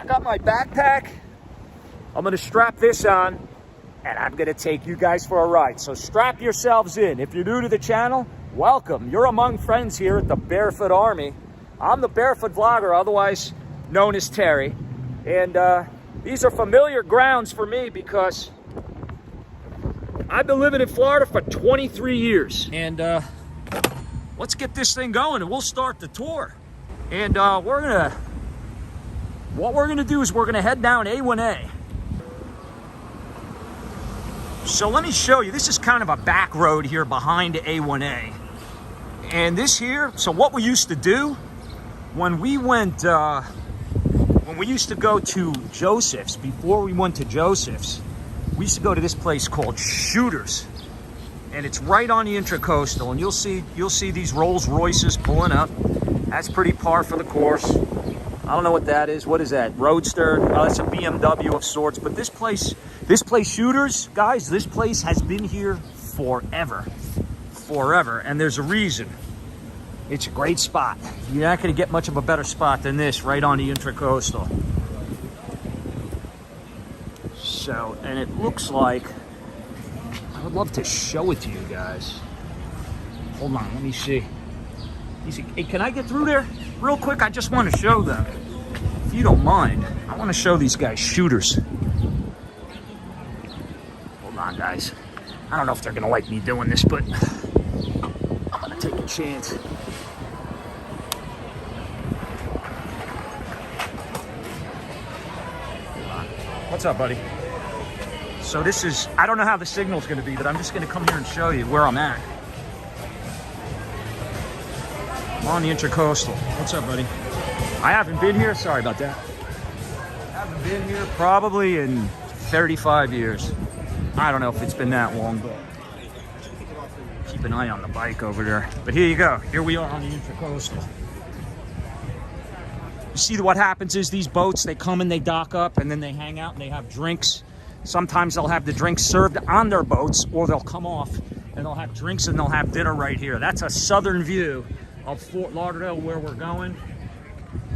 got my backpack. I'm gonna strap this on and I'm gonna take you guys for a ride. So strap yourselves in. If you're new to the channel, welcome. You're among friends here at the Barefoot Army. I'm the Barefoot Vlogger, otherwise known as Terry. And these are familiar grounds for me because I've been living in Florida for 23 years. And let's get this thing going and we'll start the tour. And what we're gonna do is we're gonna head down A1A. So let me show you, this is kind of a back road here behind A1A. And this here, so what we used to do when we went, when we used to go to Joseph's, before we went to Joseph's, we used to go to this place called Shooters. And it's right on the intracoastal, and you'll see these Rolls Royces pulling up. That's pretty par for the course. I don't know what that is. What is that? Roadster? Oh, that's a BMW of sorts. But this place Shooters, guys, this place has been here forever. Forever. And there's a reason. It's a great spot. You're not going to get much of a better spot than this, right on the intracoastal. So, and it looks like, I would love to show it to you guys. Hold on, let me see. Hey, can I get through there real quick? I just want to show them. If you don't mind, I want to show these guys Shooters. Hold on, guys. I don't know if they're going to like me doing this, but I'm going to take a chance. What's up, buddy? So this is, I don't know how the signal's going to be, but I'm just going to come here and show you where I'm at. I'm on the intracoastal. What's up, buddy? I haven't been here. Sorry about that. I haven't been here probably in 35 years. I don't know if it's been that long, but keep an eye on the bike over there. But here you go. Here we are on the intracoastal. You see what happens is these boats, they come and they dock up and then they hang out and they have drinks. Sometimes they'll have the drinks served on their boats, or they'll come off and they'll have drinks and they'll have dinner right here. That's a southern view of Fort Lauderdale, where we're going.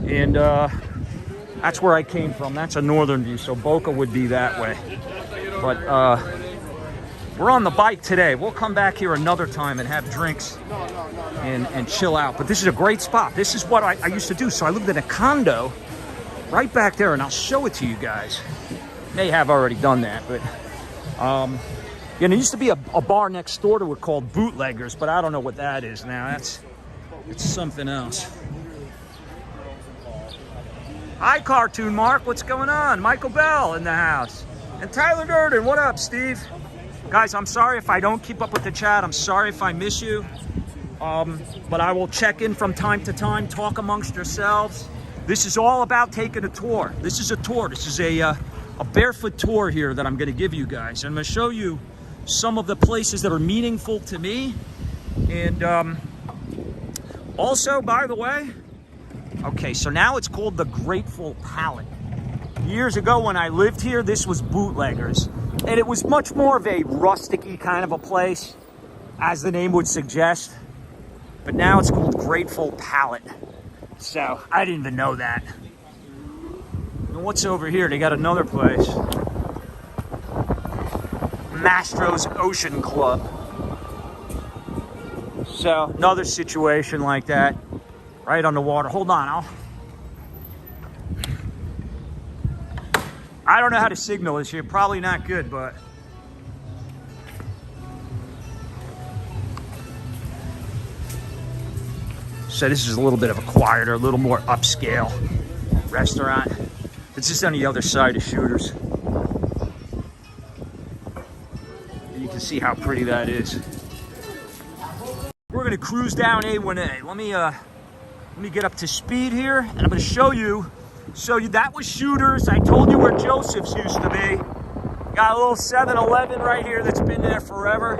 And that's where I came from. That's a northern view, so Boca would be that way. But we're on the bike today. We'll come back here another time and have drinks and chill out. But this is a great spot. This is what I used to do. So I lived in a condo right back there, and I'll show it to you guys. May have already done that, but you know, there used to be a bar next door to it called Bootleggers, but I don't know what that is now. It's something else. Hi, Cartoon Mark. What's going on? Michael Bell in the house. And Tyler Durden. What up, Steve? Guys, I'm sorry if I don't keep up with the chat. I'm sorry if I miss you. But I will check in from time to time, talk amongst yourselves. This is all about taking a tour. This is a tour. This is a barefoot tour here that I'm going to give you guys. I'm going to show you some of the places that are meaningful to me. And also, by the way, okay, so now it's called the Grateful Palate. Years ago when I lived here, this was Bootleggers. And it was much more of a rustic-y kind of a place, as the name would suggest. But now it's called Grateful Palate. So, I didn't even know that. And what's over here? They got another place. Mastro's Ocean Club. So, another situation like that. Right on the water. Hold on, I don't know how to signal this here. Probably not good, but so this is a little bit of a quieter, a little more upscale restaurant. It's just on the other side of Shooters. You can see how pretty that is. We're gonna cruise down A1A. Let me get up to speed here, and I'm gonna show you that was Shooters. I told you where Joseph's used to be. Got a little 7-Eleven right here that's been there forever.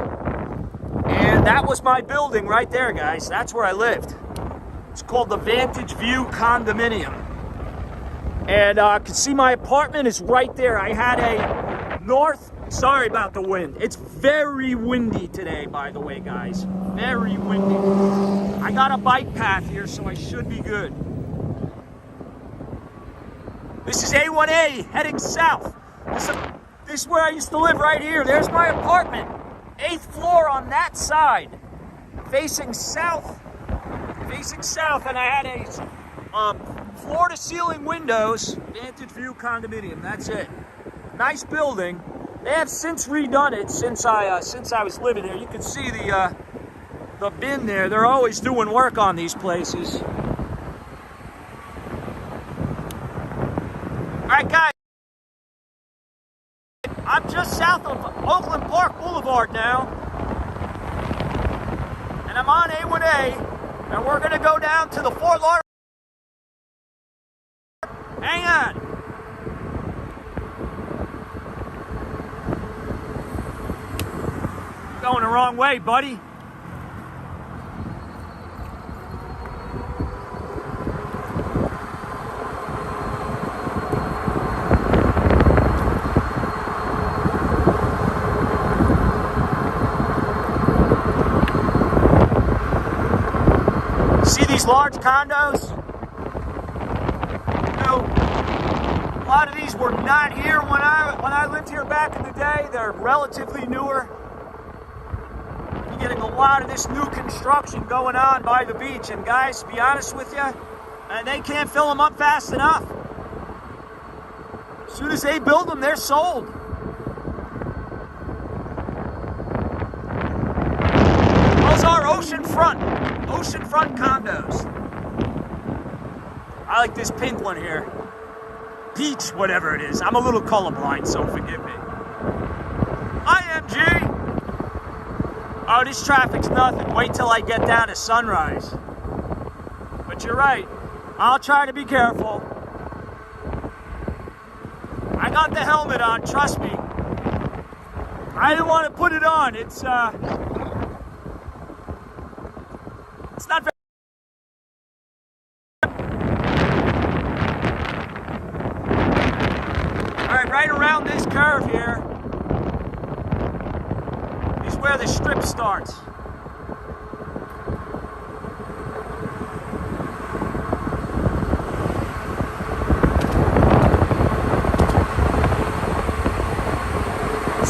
And that was my building right there, guys. That's where I lived. It's called the Vantage View Condominium. And you can see my apartment is right there. I had a north, sorry about the wind. It's very windy today, by the way, guys. Very windy. I got a bike path here, so I should be good. This is A1A heading south. This is where I used to live right here. There's my apartment. 8th floor on that side. Facing south. And I had a floor-to-ceiling windows, vantage view condominium. That's it. Nice building. They have since redone it since I was living here. You can see the bin there. They're always doing work on these places. All right, guys. I'm just south of Oakland Park Boulevard now, and I'm on A1A, and we're gonna go down to the Fort Lauderdale. Hang on. Going the wrong way, buddy. See these large condos? You know, a lot of these were not here when I lived here back in the day. They're relatively newer. You're getting a lot of this new construction going on by the beach. And guys, to be honest with you, they can't fill them up fast enough. As soon as they build them, they're sold. Those are oceanfront condos. I like this pink one here. Peach, whatever it is. I'm a little colorblind, so forgive me. IMG. Oh, this traffic's nothing. Wait till I get down to Sunrise. But you're right. I'll try to be careful. I got the helmet on, trust me. I didn't want to put it on. It's not very... Alright, right around this curve here is where the strip starts.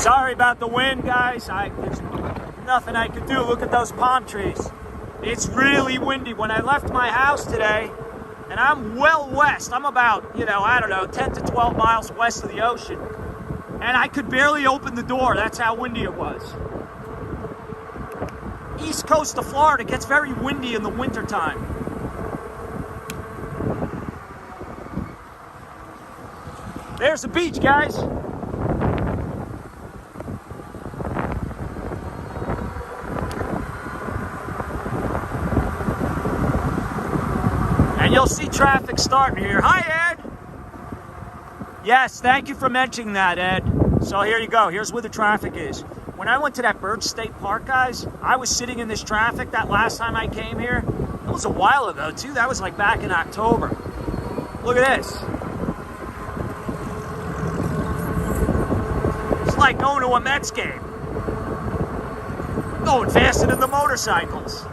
Sorry about the wind, guys. There's nothing I can do. Look at those palm trees. It's really windy. When I left my house today, and I'm well west, I'm about, I don't know, 10 to 12 miles west of the ocean, and I could barely open the door. That's how windy it was. East coast of Florida gets very windy in the wintertime. There's the beach, guys. And you'll see traffic starting here. Hi, Ed. Yes, thank you for mentioning that, Ed. So here you go. Here's where the traffic is. When I went to that Birch State Park, guys, I was sitting in this traffic that last time I came here. It was a while ago, too. That was like back in October. Look at this. It's like going to a Mets game. Going faster than the motorcycles.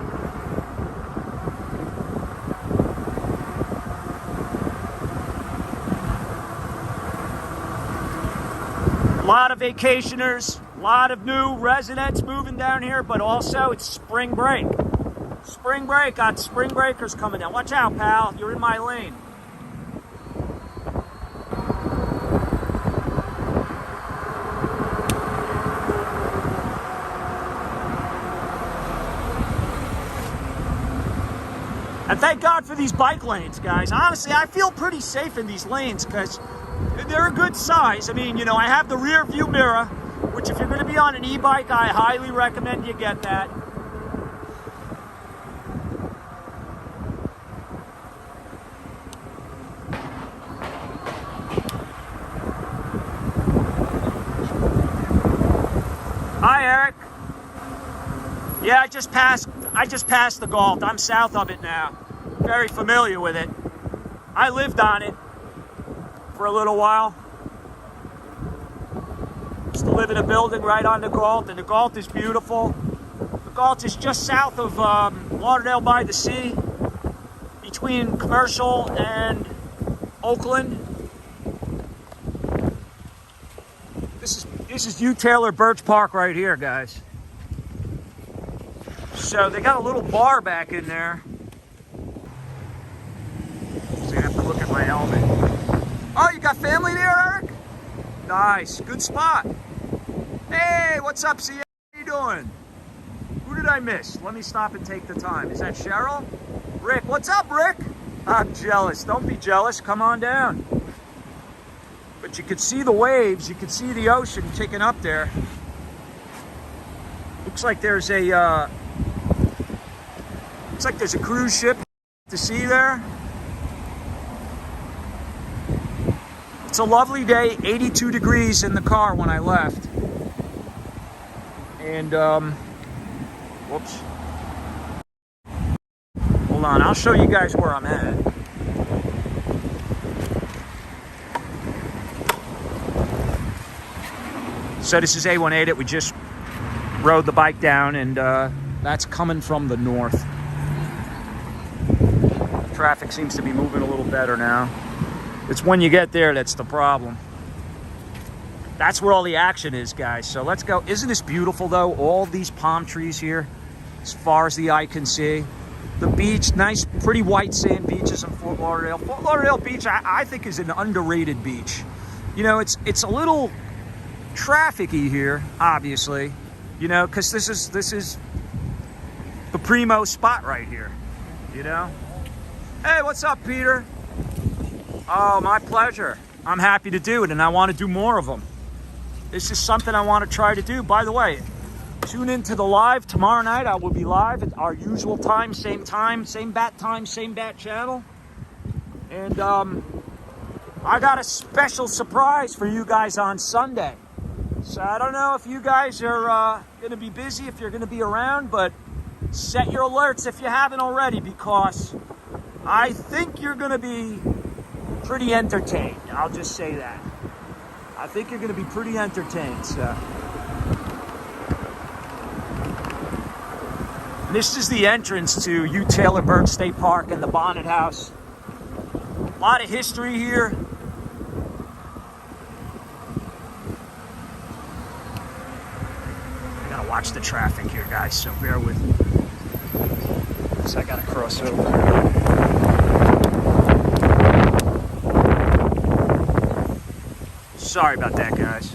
A lot of vacationers, a lot of new residents moving down here, but also it's spring break. Spring break, got spring breakers coming down. Watch out, pal, you're in my lane. And thank God for these bike lanes, guys. Honestly, I feel pretty safe in these lanes because they're a good size. I mean, I have the rear view mirror, which if you're going to be on an e-bike, I highly recommend you get that. Hi, Eric. Yeah, I just passed the Galt. I'm south of it now. Very familiar with it. I lived on it for a little while. Used to live in a building right on the Galt, and the Galt is beautiful. The Galt is just south of Lauderdale by the Sea, between Commercial and Oakland. This is U Taylor Birch Park right here, guys. So they got a little bar back in there. So you have to look at my helmet. Oh, you got family there, Eric? Nice, good spot. Hey, what's up, CA? How you doing? Who did I miss? Let me stop and take the time. Is that Cheryl? Rick, what's up, Rick? I'm jealous. Don't be jealous. Come on down. But you could see the waves. You could see the ocean kicking up there. Looks like there's a cruise ship to see there. It's a lovely day. 82 degrees in the car when I left. And whoops. Hold on, I'll show you guys where I'm at. So this is A18 that we just rode the bike down, and that's coming from the north. Traffic seems to be moving a little better now. It's when you get there that's the problem. That's where all the action is, guys. So let's go. Isn't this beautiful, though? All these palm trees here, as far as the eye can see. The beach, nice, pretty white sand beaches in Fort Lauderdale. Fort Lauderdale Beach, I think, is an underrated beach. You know, it's a little trafficy here, obviously. You know, because this is the primo spot right here. You know. Hey, what's up, Peter? Oh, my pleasure. I'm happy to do it, and I want to do more of them. This is something I want to try to do. By the way, tune into the live tomorrow night. I will be live at our usual time, same bat channel. And I got a special surprise for you guys on Sunday. So I don't know if you guys are going to be busy, if you're going to be around, but set your alerts if you haven't already, because I think you're going to be pretty entertained. I'll just say that. I think you're going to be pretty entertained. So. This is the entrance to U Taylor Birch State Park and the Bonnet House. A lot of history here. I gotta watch the traffic here, guys, so bear with me. So I gotta cross over. Sorry about that, guys.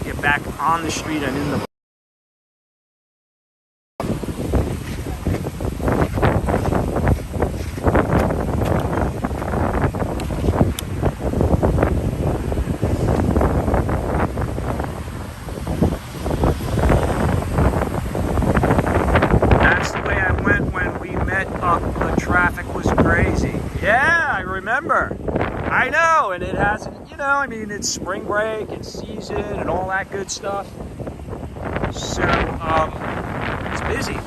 Get back on the street and in the... That's the way I went when we met up. The traffic was crazy. Yeah, I remember. I know, and it hasn't, you know, I mean, it's spring break, it's season, and all that good stuff. So, it's busy.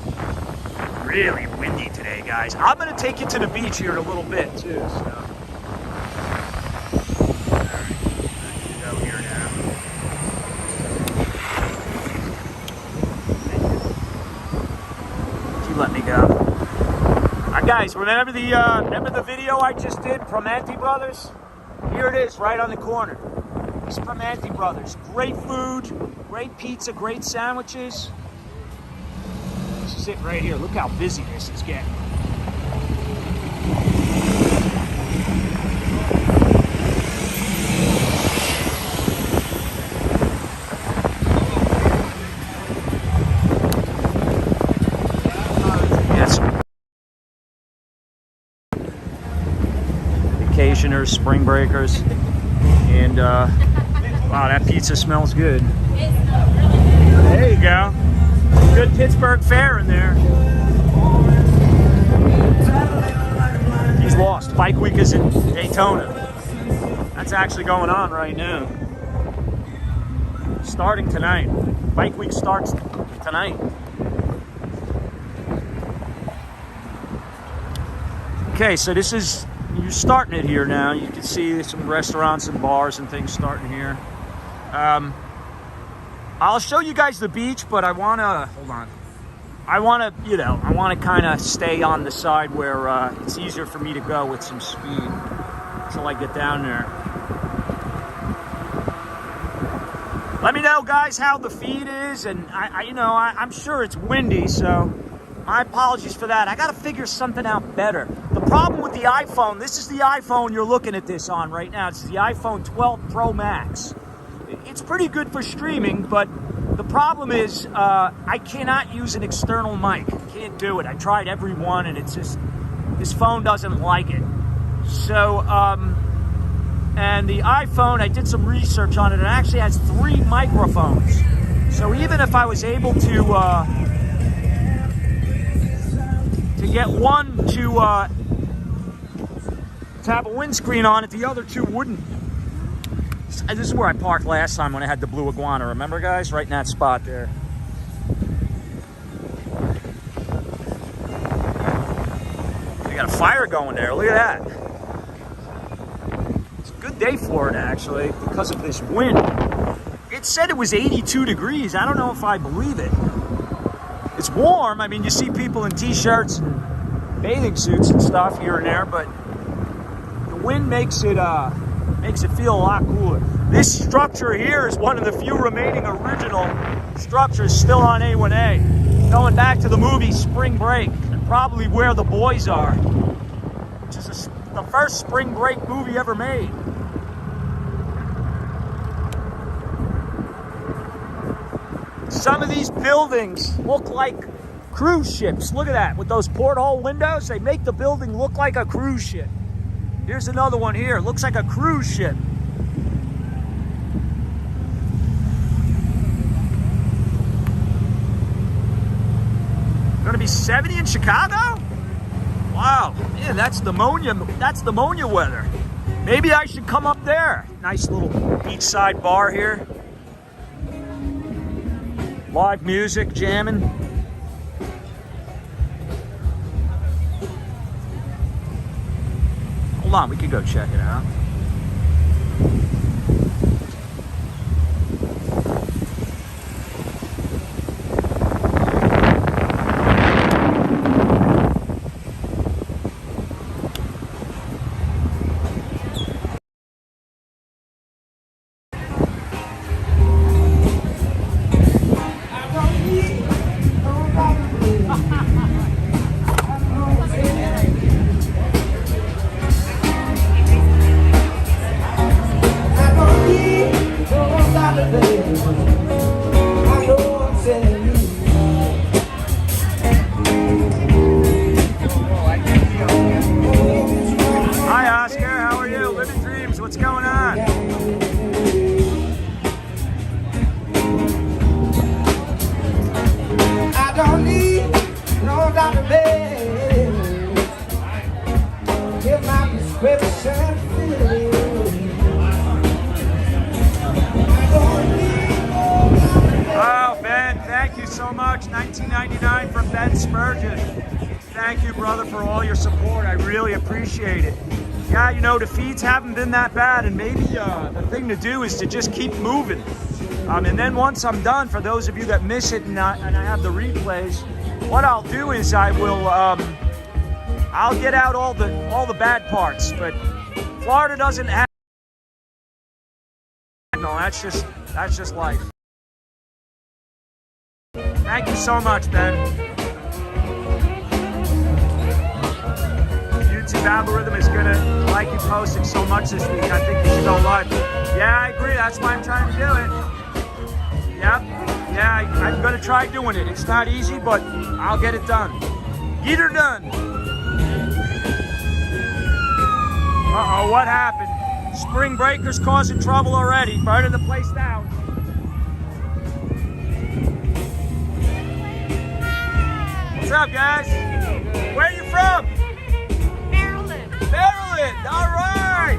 Really windy today, guys. I'm going to take you to the beach here in a little bit, too, so. Alright, I can go here now. You let me go. Alright, guys, remember the video I just did, Primanti Brothers? Here it is, right on the corner. It's Primanti Brothers. Great food, great pizza, great sandwiches. This is it right here. Look how busy this is getting. Vacationers, spring breakers, and wow, that pizza smells good. There you go. Good Pittsburgh fare in there. He's lost. Bike Week is in Daytona. That's actually going on right now. Starting tonight. Bike Week starts tonight. Okay, so this is, you're starting it here now. You can see some restaurants and bars and things starting here. I'll show you guys the beach, but I want to, hold on. I want to kind of stay on the side where it's easier for me to go with some speed until I get down there. Let me know, guys, how the feed is, and I'm sure it's windy, so my apologies for that. I got to figure something out better. The problem with the iPhone, this is the iPhone you're looking at this on right now. It's the iPhone 12 Pro Max. It's pretty good for streaming, but the problem is I cannot use an external mic. Can't do it. I tried every one, and it's just, this phone doesn't like it. So, and the iPhone, I did some research on it. It actually has 3 microphones. So even if I was able to get one to have a windscreen on it, the other 2 wouldn't. This is where I parked last time when I had the blue iguana. Remember, guys? Right in that spot there. They got a fire going there. Look at that. Good day, Florida, actually, because of this wind. It said it was 82 degrees. I don't know if I believe it. It's warm. I mean, you see people in t-shirts and bathing suits and stuff here and there, but the wind makes it feel a lot cooler. This structure here is one of the few remaining original structures still on A1A. Going back to the movie Spring Break, and probably Where the Boys Are, which is the first spring break movie ever made. Some of these buildings look like cruise ships. Look at that, with those porthole windows, they make the building look like a cruise ship. Here's another one here, looks like a cruise ship. Gonna be 70 in Chicago? Wow, man, that's pneumonia weather. Maybe I should come up there. Nice little beachside bar here. Live music, jamming. Hold on, we can go check it out. What's going on? I don't need no doctor, babe. Give my prescription filled. Oh, Ben, thank you so much. $19.99 from Ben Spurgeon. Thank you, brother, for all your support. I really appreciate it. Yeah, you know, the feeds haven't been that bad, and maybe the thing to do is to just keep moving. And then once I'm done, for those of you that miss it and I have the replays, what I'll do is I will I'll get out all the bad parts. But Florida doesn't have, no, that's just life. Thank you so much, Ben. YouTube algorithm is gonna like you posting so much this week. I think you should go live. Yeah, I agree. That's why I'm trying to do it. Yep. Yeah, I'm gonna try doing it. It's not easy, but I'll get it done. Get her done. Uh-oh, what happened? Spring breakers causing trouble already. Burning the place down. What's up, guys? Where are you from? Maryland, all right.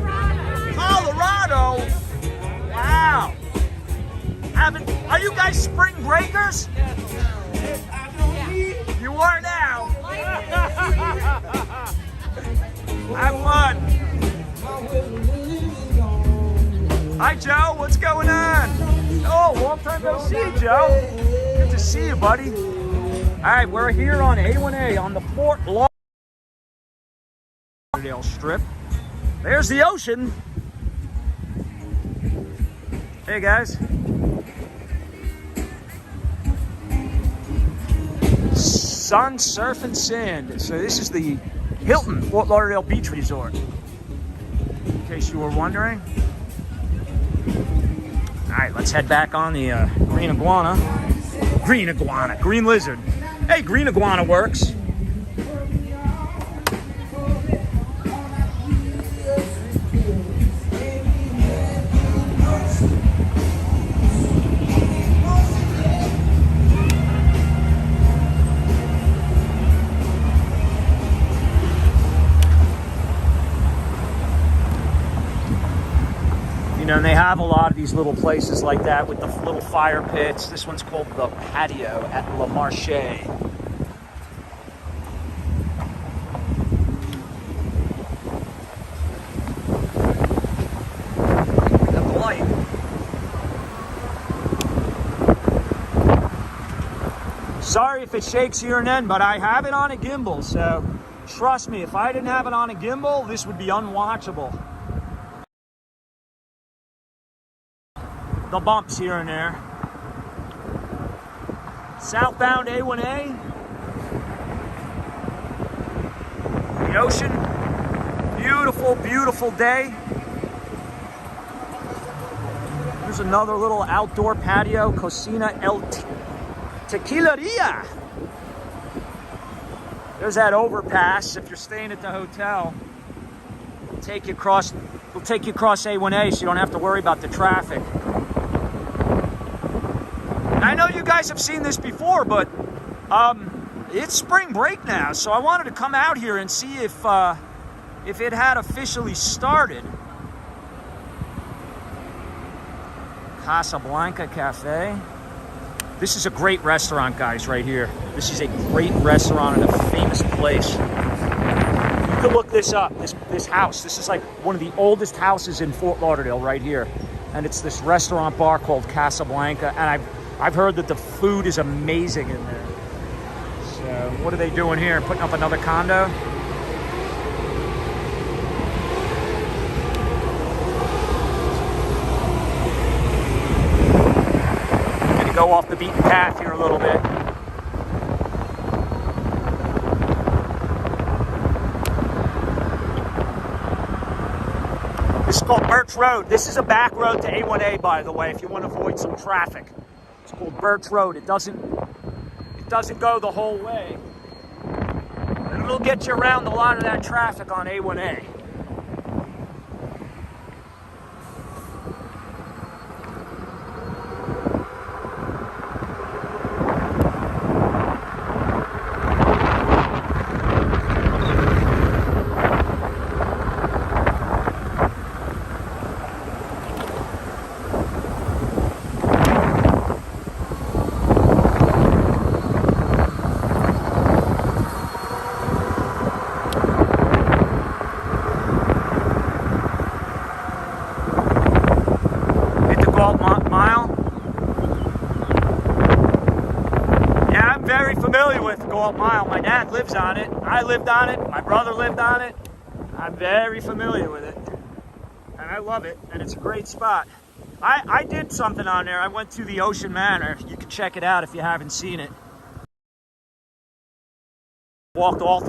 Colorado, wow. Are you guys spring breakers? You are now. Have fun. Hi, Joe, what's going on? Oh, long time no see, Joe. Good to see you, buddy. All right, we're here on A1A on the Fort Lauderdale strip. There's the ocean. Hey guys. Sun, surf, and sand. So this is the Hilton Fort Lauderdale Beach Resort, in case you were wondering. All right, let's head back on the green iguana. Green lizard. Hey, green iguana works. You know, and they have a lot of these little places like that with the little fire pits. This one's called the Patio at Le Marché. Got the light. Sorry if it shakes here and then, but I have it on a gimbal, so trust me, if I didn't have it on a gimbal, this would be unwatchable. The bumps here and there. Southbound A1A. The ocean. Beautiful, beautiful day. There's another little outdoor patio, Cocina El Tequileria. There's that overpass if you're staying at the hotel. We'll take you across A1A so you don't have to worry about the traffic. I know you guys have seen this before, but it's spring break now, so I wanted to come out here and see if it had officially started. Casablanca Cafe. This is a great restaurant, guys, right here. This is a great restaurant and a famous place. You can look this up, this house. This is like one of the oldest houses in Fort Lauderdale right here. And it's this restaurant bar called Casablanca, and I've heard that the food is amazing in there. So what are they doing here? Putting up another condo? Gonna go off the beaten path here a little bit. This is called Birch Road. This is a back road to A1A, by the way, if you want to avoid some traffic. It's called Birch Road. It doesn't go the whole way. And it'll get you around a lot of that traffic on A1A. Familiar with Galt Mile. My dad lives on it. I lived on it. My brother lived on it. I'm very familiar with it. And I love it. And it's a great spot. I did something on there. I went to the Ocean Manor. You can check it out if you haven't seen it. Walked all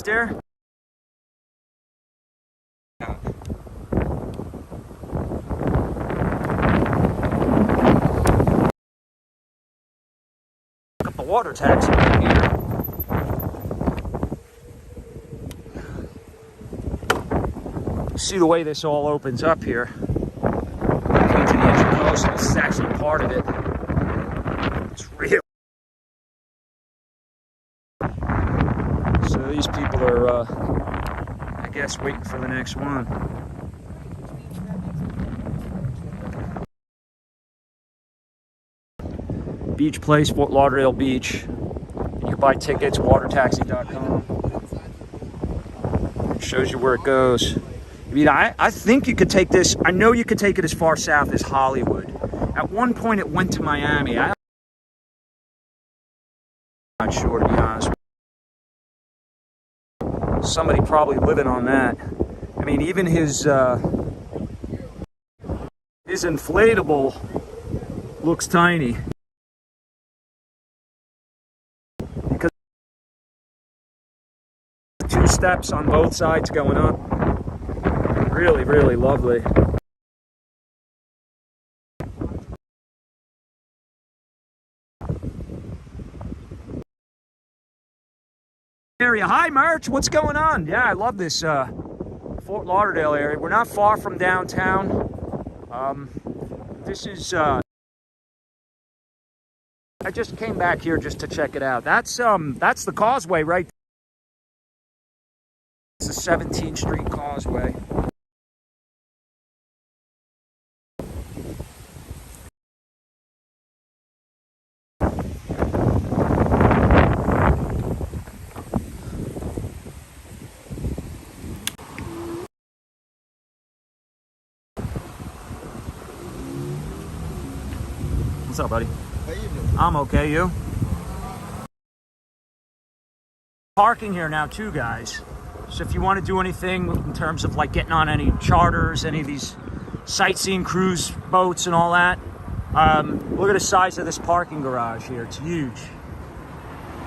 there. The water taxi right here. See the way this all opens up here. Into the intracoastal. This is actually part of it. It's real. So these people are, I guess, waiting for the next one. Beach Place, Fort Lauderdale Beach. You can buy tickets, watertaxi.com. It shows you where it goes. I mean, I think you could take this, I know you could take it as far south as Hollywood. At one point it went to Miami. I'm not sure, to be honest. Somebody probably living on that. I mean, even his inflatable looks tiny because 2 steps on both sides going up. Really, really lovely. Area. Hi, March. What's going on? Yeah, I love this Fort Lauderdale area. We're not far from downtown. This is. I just came back here just to check it out. That's the causeway, right? It's the 17th Street Causeway. What's up, buddy? How you doing? I'm okay, you? Parking here now too, guys. So if you want to do anything in terms of like getting on any charters, any of these sightseeing cruise boats and all that, look at the size of this parking garage here. It's huge.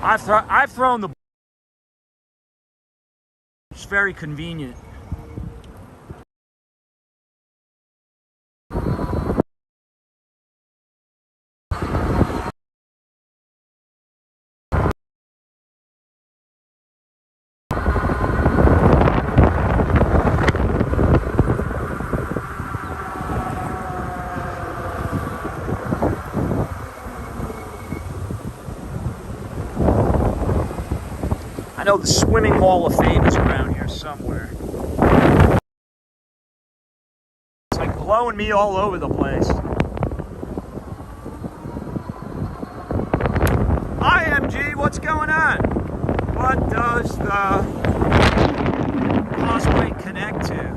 I've thrown the... It's very convenient. I know the Swimming Hall of Fame is around here somewhere. It's like blowing me all over the place. Hi, MG, what's going on? What does the causeway connect to?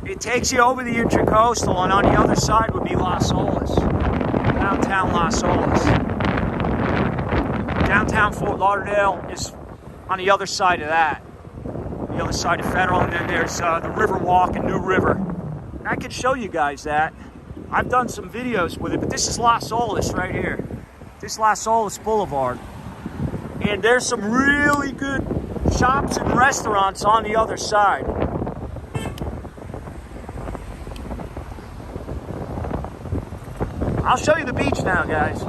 It takes you over the intracoastal, and on the other side would be Las Olas. Downtown Las Olas. Downtown Fort Lauderdale is on the other side of that, the other side of Federal, and then there's the River Walk and New River. And I could show you guys that. I've done some videos with it, but this is Las Olas right here. This is Las Olas Boulevard. And there's some really good shops and restaurants on the other side. I'll show you the beach now, guys.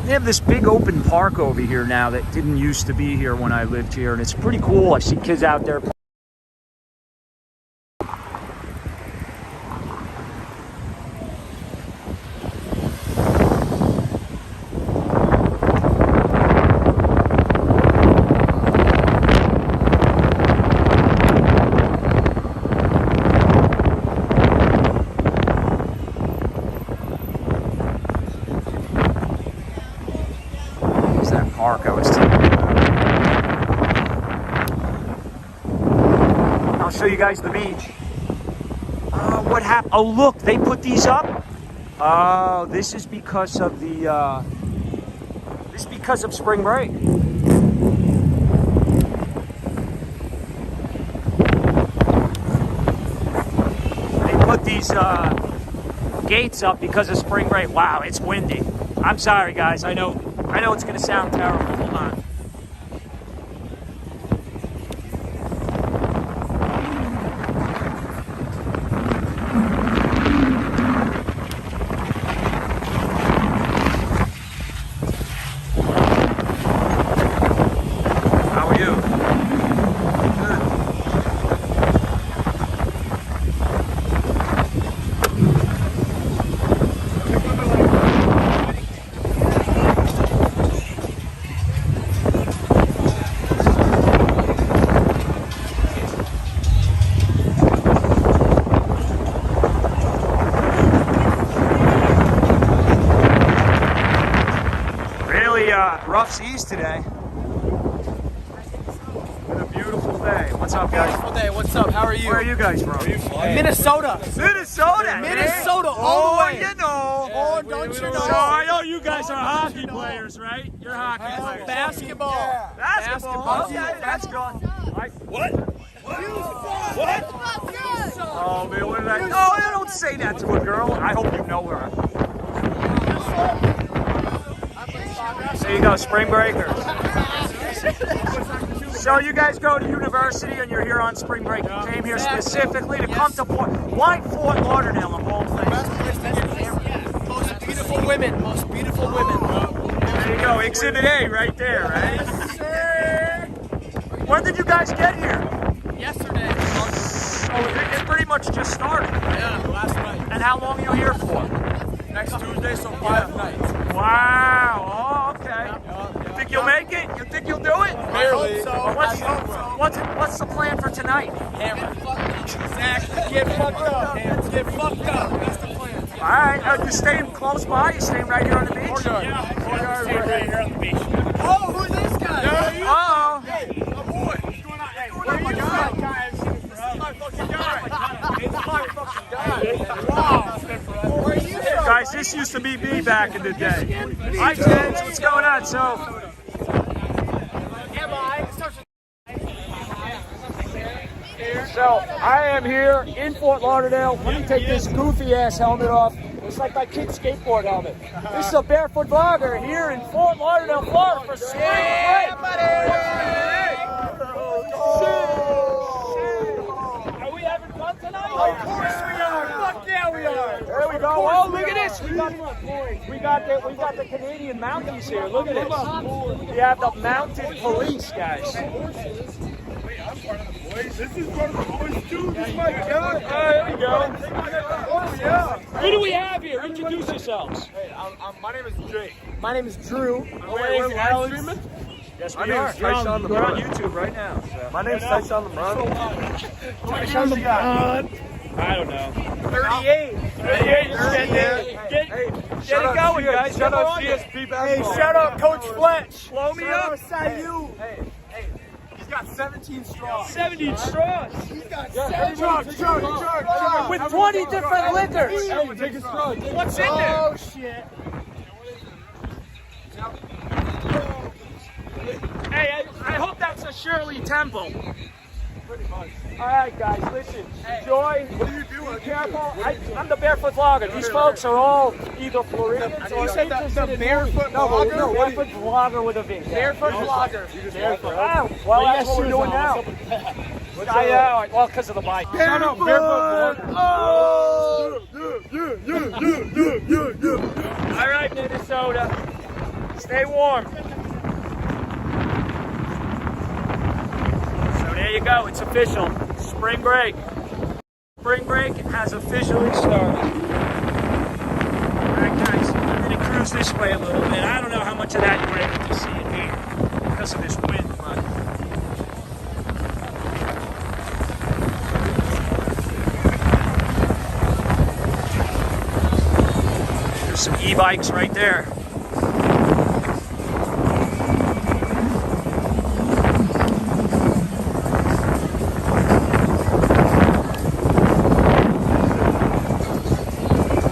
They have this big open park over here now that didn't used to be here when I lived here, and it's pretty cool. I see kids out there. Park I was telling you about. I'll show you guys the beach. What happened? Oh, look, they put these up. Oh, this is because of the. This is because of spring break. They put these gates up because of spring break. Wow, it's windy. I'm sorry, guys. I know it's going to sound terrible. Hold on. How are you? Rough seas today. It's been a beautiful day. What's up, guys? Hey, what's up? How are you? Where are you guys from? Minnesota. Minnesota. Minnesota, all the way. You know. Oh, don't you know? So I know you guys are hockey players, right? You're hockey players. Basketball. Yeah. Basketball. Okay, that's good. What? Oh, man, what did I? Oh, don't say that to a girl. I hope you know her. There you go, spring breakers. So you guys go to university and you're here on spring break. You came here specifically to come to Fort. Why Fort Lauderdale of all places? Most beautiful women. Most beautiful women. There you go, Exhibit A right there, right? When did you guys get here? Yesterday. Oh, it pretty much just started. Yeah, last night. And how long are you here for? Next Tuesday, so 5 nights. Wow. Oh, okay. You think you'll make it? You think you'll do it? Barely. What's the plan for tonight? Hammer. Exactly. Get fucked up. Let's get fucked up. That's the plan. All right. You staying close by? You staying right here on the beach? Yeah. Stay right here on the beach. Oh, who's this guy? Uh-oh. Hey, my boy. What's going on? Hey, where are you guys? My fucking guy. It's my fucking guy. Wow. Where are you from? Guys, this used to be me back in the day. Hi, James. What's going on? So I am here in Fort Lauderdale. Let me take this goofy ass helmet off. It's like my kid's skateboard helmet. This is a barefoot vlogger here in Fort Lauderdale, Florida for spring break. Are we having fun tonight? Of course we are. Fuck yeah, we are. There we go. Oh, look at this. We got the Canadian Mounties here. Look at this. We have the mounted police, guys. This is part of the boys too. This is my God. There we go. Oh yeah. Who do we have here? Introduce yourselves. Hey, my name is Jake. My name is Drew. We're live streaming. Yes, My we name are. is Tyshawn We're on LeBron. YouTube right now. So. My name's Tyshawn LeBron. Tyshawn LeBron. I don't know. 38. Get it going, guys. Shout Come out on. CSP Hey, basketball. shout out Coach Fletch. Blow me up. Sayu. Hey, he's got 17 straws. 70 straws. He's got Chug. With 20 different liquors. Hey, take a straw. What's in there? Oh, shit. Hey, I hope that's a Shirley Temple. Pretty much. All right, guys, listen. Enjoy. What are you doing? Be careful. I'm the barefoot vlogger. These folks are all either Floridians or You said the barefoot No, vlogger? barefoot vlogger with a V. Barefoot vlogger. Oh, well, that's what we're doing now. Well, because of the bike. Shut up, barefoot vlogger. All right, Minnesota. Stay warm. So there you go. It's official. Spring break. Spring break has officially started. All right, guys. I'm going to cruise this way a little bit. I don't know how much of that you're able to see in here because of this wind, but... There's some e-bikes right there.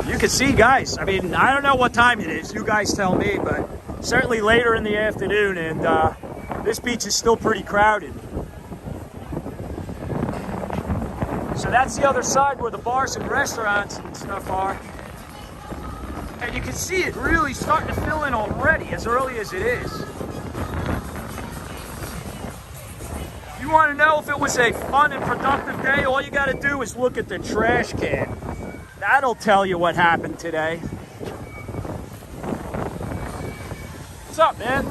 You can see, guys, I mean, I don't know what time it is. You guys tell me, but certainly later in the afternoon, and this beach is still pretty crowded. So that's the other side where the bars and restaurants and stuff are. And you can see it really starting to fill in already as early as it is. If you want to know if it was a fun and productive day, all you got to do is look at the trash can. That'll tell you what happened today. What's up, man?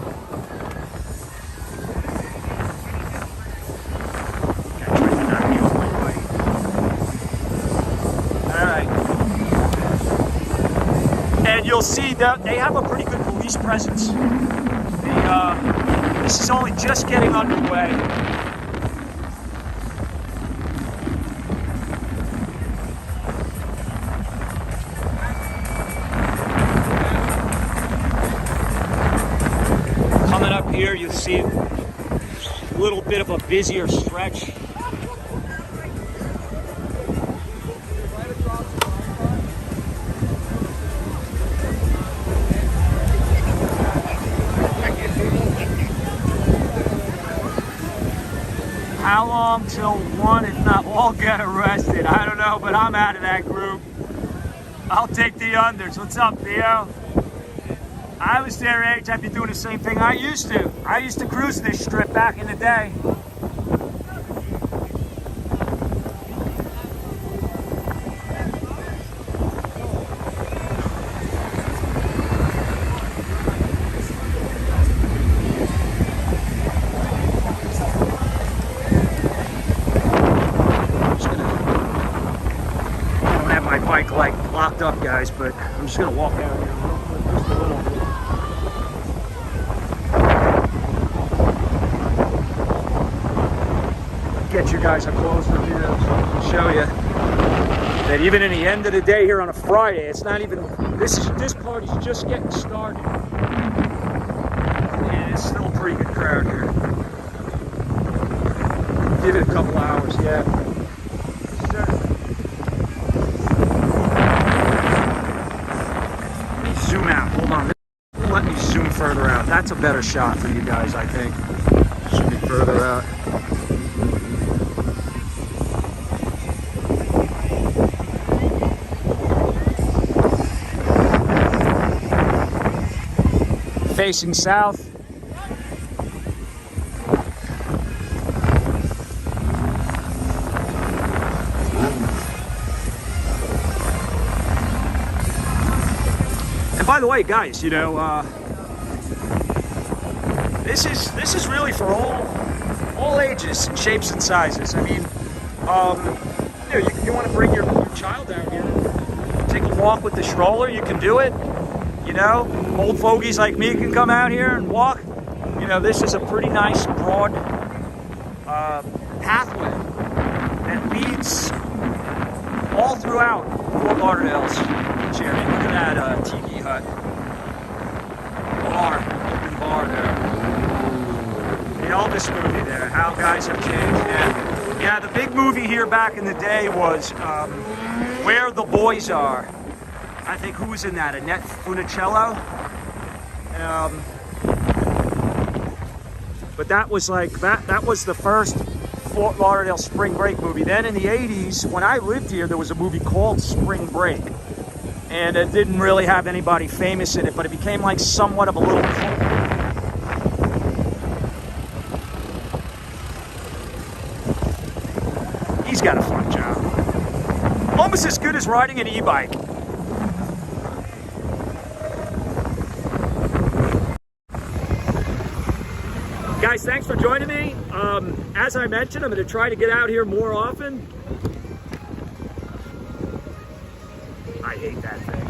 All right. And you'll see that they have a pretty good police presence. This is only just getting underway. Coming up here, you see a little bit of a busier stretch. long till one, if not all, get arrested. I don't know, but I'm out of that group. I'll take the unders. What's up, Theo? I was their age, I'd be doing the same thing I used to. I used to cruise this strip back in the day. Locked up, guys, but I'm just gonna walk down here just a little bit. Get you guys a closer view and show you that even in the end of the day here on a Friday, it's not even this party's just getting started, and it's still a pretty good crowd here. Give it a couple hours, yeah. Zoom out. Hold on. Let me zoom further out. That's a better shot for you guys, I think. Zoom it further out. Facing south. By the way, guys, you know, this is really for all ages, shapes, and sizes. I mean, you know, you want to bring your child out here, take a walk with the stroller, you can do it. You know, old fogies like me can come out here and walk. You know, this is a pretty nice, broad pathway that leads all throughout Fort Lauderdale's beach area. Look at that TV hut. Open bar there. The Elvis movie there, how guys have changed. Yeah, the big movie here back in the day was Where the Boys Are. I think who was in that? Annette Funicello? But that was like, that was the first Fort Lauderdale spring break movie. Then in the 80s, when I lived here, there was a movie called Spring Break. And it didn't really have anybody famous in it, but it became like somewhat of a little cult. He's got a fun job. Almost as good as riding an e-bike. Guys, thanks for joining me. As I mentioned, I'm going to try to get out here more often. I hate that thing.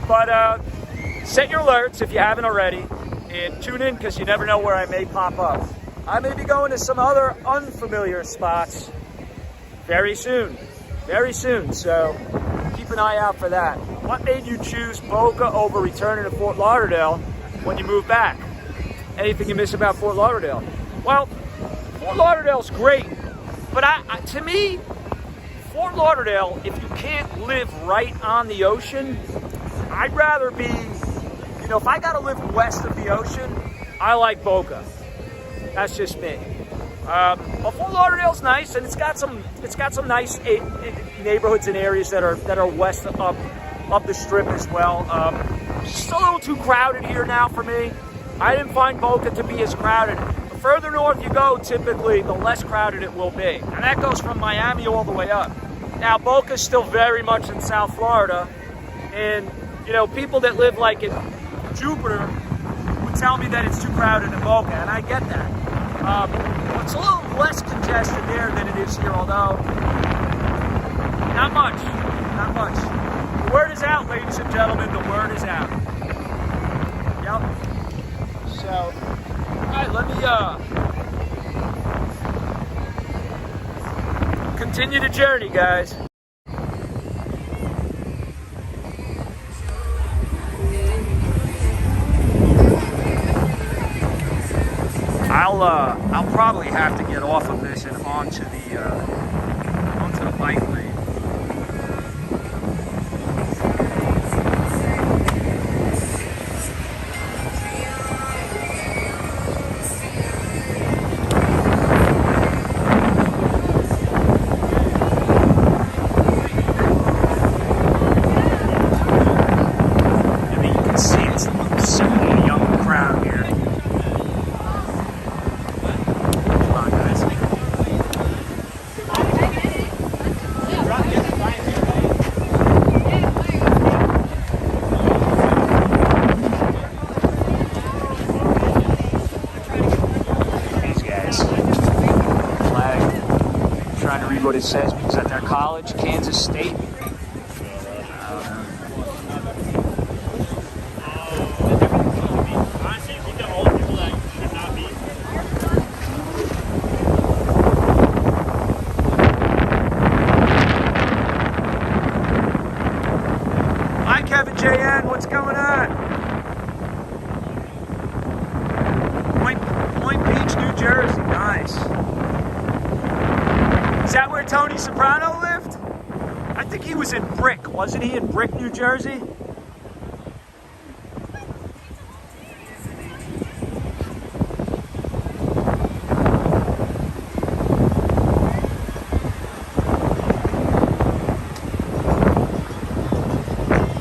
But set your alerts if you haven't already, and tune in because you never know where I may pop up. I may be going to some other unfamiliar spots very soon. Very soon, so keep an eye out for that. What made you choose Boca over returning to Fort Lauderdale when you move back? Anything you miss about Fort Lauderdale? Well, Fort Lauderdale's great, but to me, Fort Lauderdale, if you can't live right on the ocean, I'd rather be, you know, if I gotta live west of the ocean, I like Boca. That's just me. But Fort Lauderdale's nice, and it's got some nice neighborhoods and areas that are west up the strip as well. Just a little too crowded here now for me. I didn't find Boca to be as crowded. The further north you go, typically, the less crowded it will be. And that goes from Miami all the way up. Now, Boca's still very much in South Florida. And, you know, people that live like in Jupiter would tell me that it's too crowded in Boca, and I get that. It's a little less congested there than it is here, although not much. The word is out, ladies and gentlemen. The word is out. Yep. So, all right, let me continue the journey, guys. I'll probably have to get off of this and onto the bike lane. it says because at their college, Kansas State. Hi, Kevin JN. What's going on? Point Beach, New Jersey. Nice. Is that where Tony Soprano lived? I think he was in Brick. Wasn't he in Brick, New Jersey?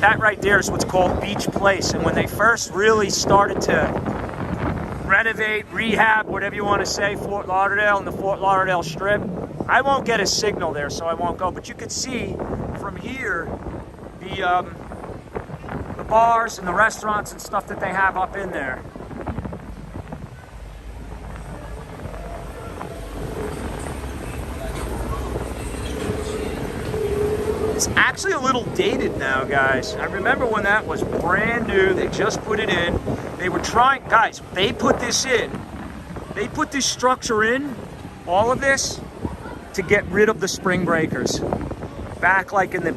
That right there is what's called Beach Place. And when they first really started to renovate, rehab, whatever you want to say, Fort Lauderdale and the Fort Lauderdale Strip, I won't get a signal there, so I won't go. But you could see from here the bars and the restaurants and stuff that they have up in there. It's actually a little dated now, guys. I remember when that was brand new. They just put it in. They were trying, guys, they put this in. They put this structure in, all of this, to get rid of the spring breakers. Back like in the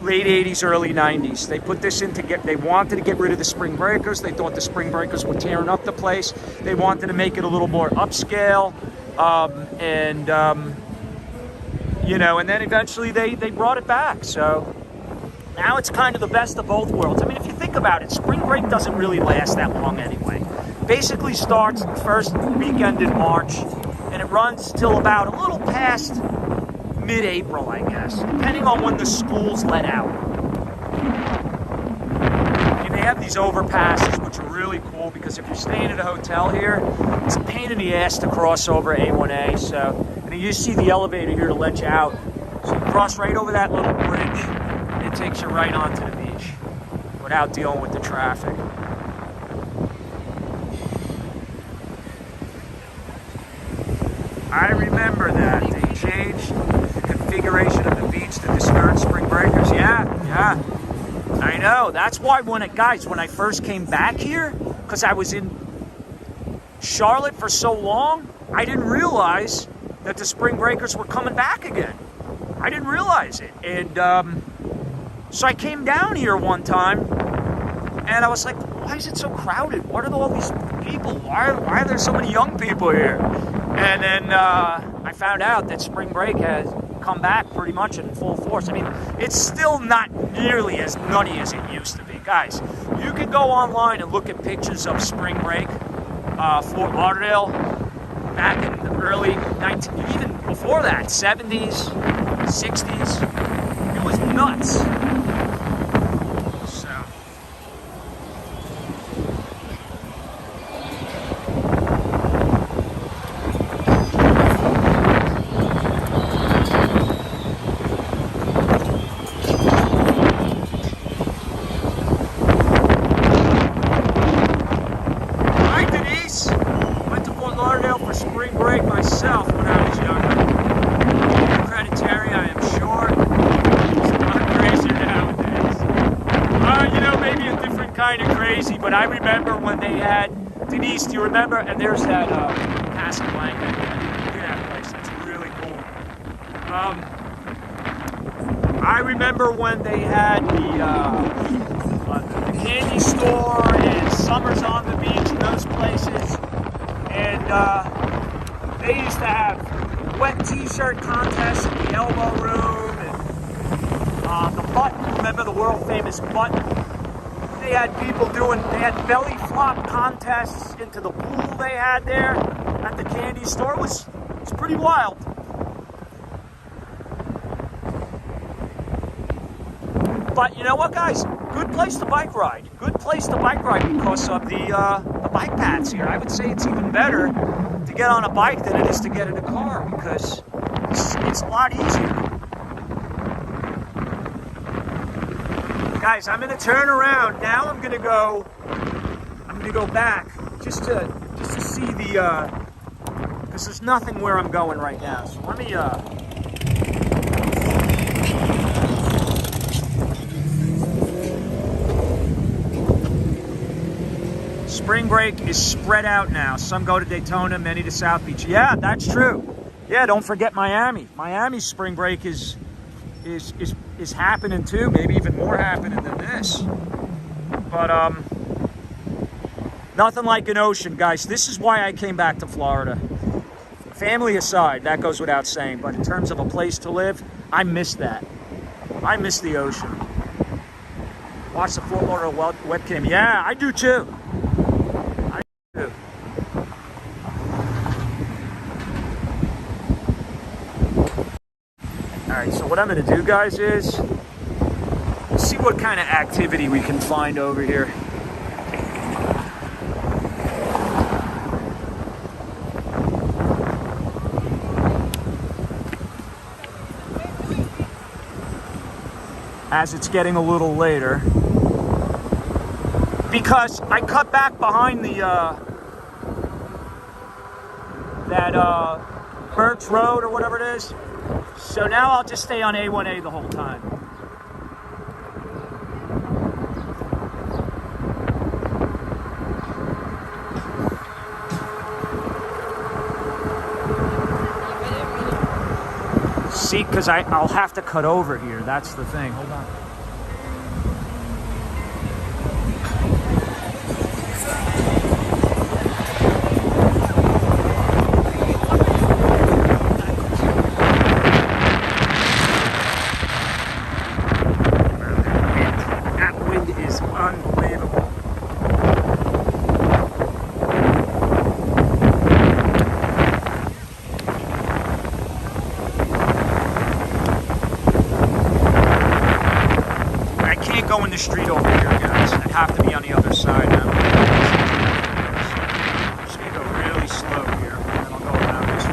late 80s, early 90s. They put this in to they wanted to get rid of the spring breakers. They thought the spring breakers were tearing up the place. They wanted to make it a little more upscale. You know, and then eventually they brought it back. So now it's kind of the best of both worlds. I mean, if you think about it, spring break doesn't really last that long anyway. Basically starts the first weekend in March, and it runs till about a little past mid-April, I guess, depending on when the schools let out. And they have these overpasses, which are really cool, because if you're staying at a hotel here, it's a pain in the ass to cross over A1A, so... And you see the elevator here to let you out. So you cross right over that little bridge, and it takes you right onto the beach without dealing with the traffic. I remember that. They changed the configuration of the beach to discourage spring breakers. Yeah. I know. That's why when I first came back here, because I was in Charlotte for so long, I didn't realize that the spring breakers were coming back again. I didn't realize it. And so I came down here one time, and I was like, why is it so crowded? What are all these people? Why are there so many young people here? And then I found out that spring break has come back pretty much in full force. I mean, it's still not nearly as nutty as it used to be. Guys, you can go online and look at pictures of spring break, Fort Lauderdale, back in the early 19, even before that, 70s, 60s. It was nuts. So. Hi, Denise. Went to Fort Lauderdale for spring break myself when I was younger. Creditary, I am sure. It's a lot crazier nowadays. You know, maybe a different kind of crazy, but I remember when they had, Denise, do you remember? And there's that Casablanca. Look at that place, that's really cool. I remember when they had the candy store and Summers on the Beach and those places. And they used to have wet t-shirt contests in the Elbow Room, and the Button, remember the world famous Button? They had people they had belly flop contests into the pool they had there at the candy store. It was pretty wild. But you know what, guys? Good place to bike ride. Good place to bike ride because of the bike paths here. I would say it's even better to get on a bike than it is to get in a car because it's a lot easier. Guys, I'm gonna turn around. Now I'm gonna go back just to see the because there's nothing where I'm going right now. So let me spring break is spread out now. Some go to Daytona, many to South Beach. Yeah, that's true. Yeah, don't forget Miami. Miami's spring break is happening too. Maybe even more happening than this. But nothing like an ocean, guys. This is why I came back to Florida. Family aside, that goes without saying. But in terms of a place to live, I miss that. I miss the ocean. Watch the Fort Lauderdale webcam. Yeah, I do too. I do too. All right, so what I'm going to do, guys, is see what kind of activity we can find over here. As it's getting a little later, because I cut back behind the Birch Road or whatever it is. So now I'll just stay on A1A the whole time. See, because I'll have to cut over here. That's the thing. Hold on. That wind is unbelievable. Go in the street over here, guys. I'd have to be on the other side now. I'm just gonna go really slow here, and then I'll go around this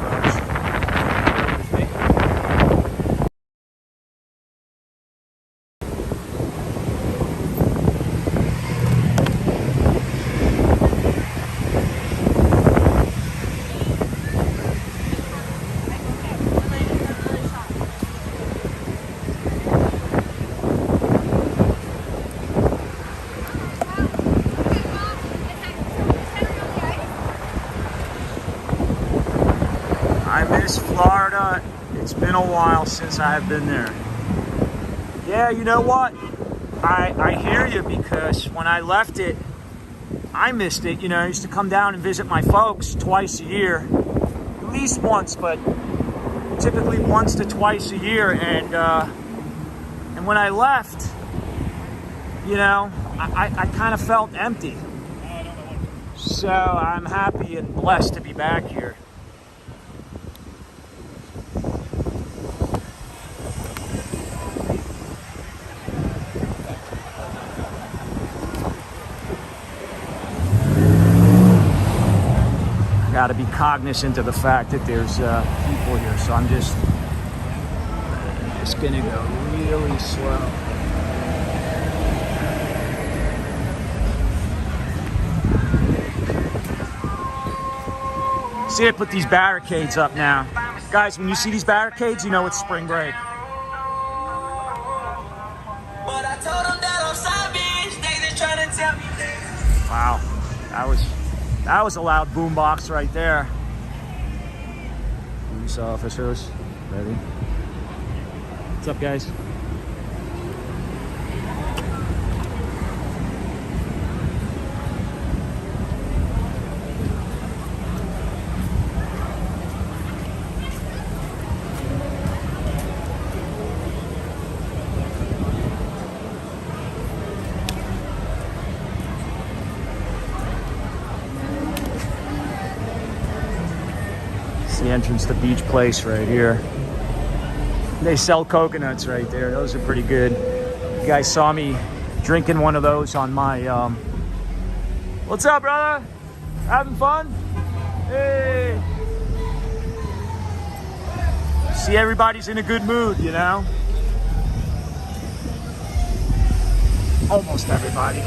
I miss Florida. It's been a while since I have been there. Yeah, you know what? I hear you, because when I left it, I missed it. You know, I used to come down and visit my folks twice a year. At least once, but typically once to twice a year. And when I left, you know, I kind of felt empty. So I'm happy and blessed to be back here. Got to be cognizant of the fact that there's people here, so I'm just gonna go really slow. See, I put these barricades up now. Guys, when you see these barricades, you know it's spring break. Wow, that was a loud boombox right there. Police officers, ready? What's up, guys? The entrance to Beach Place right here. They sell coconuts right there. Those are pretty good. You guys saw me drinking one of those on my what's up, brother? Having fun? Hey. See, everybody's in a good mood, you know? Almost everybody.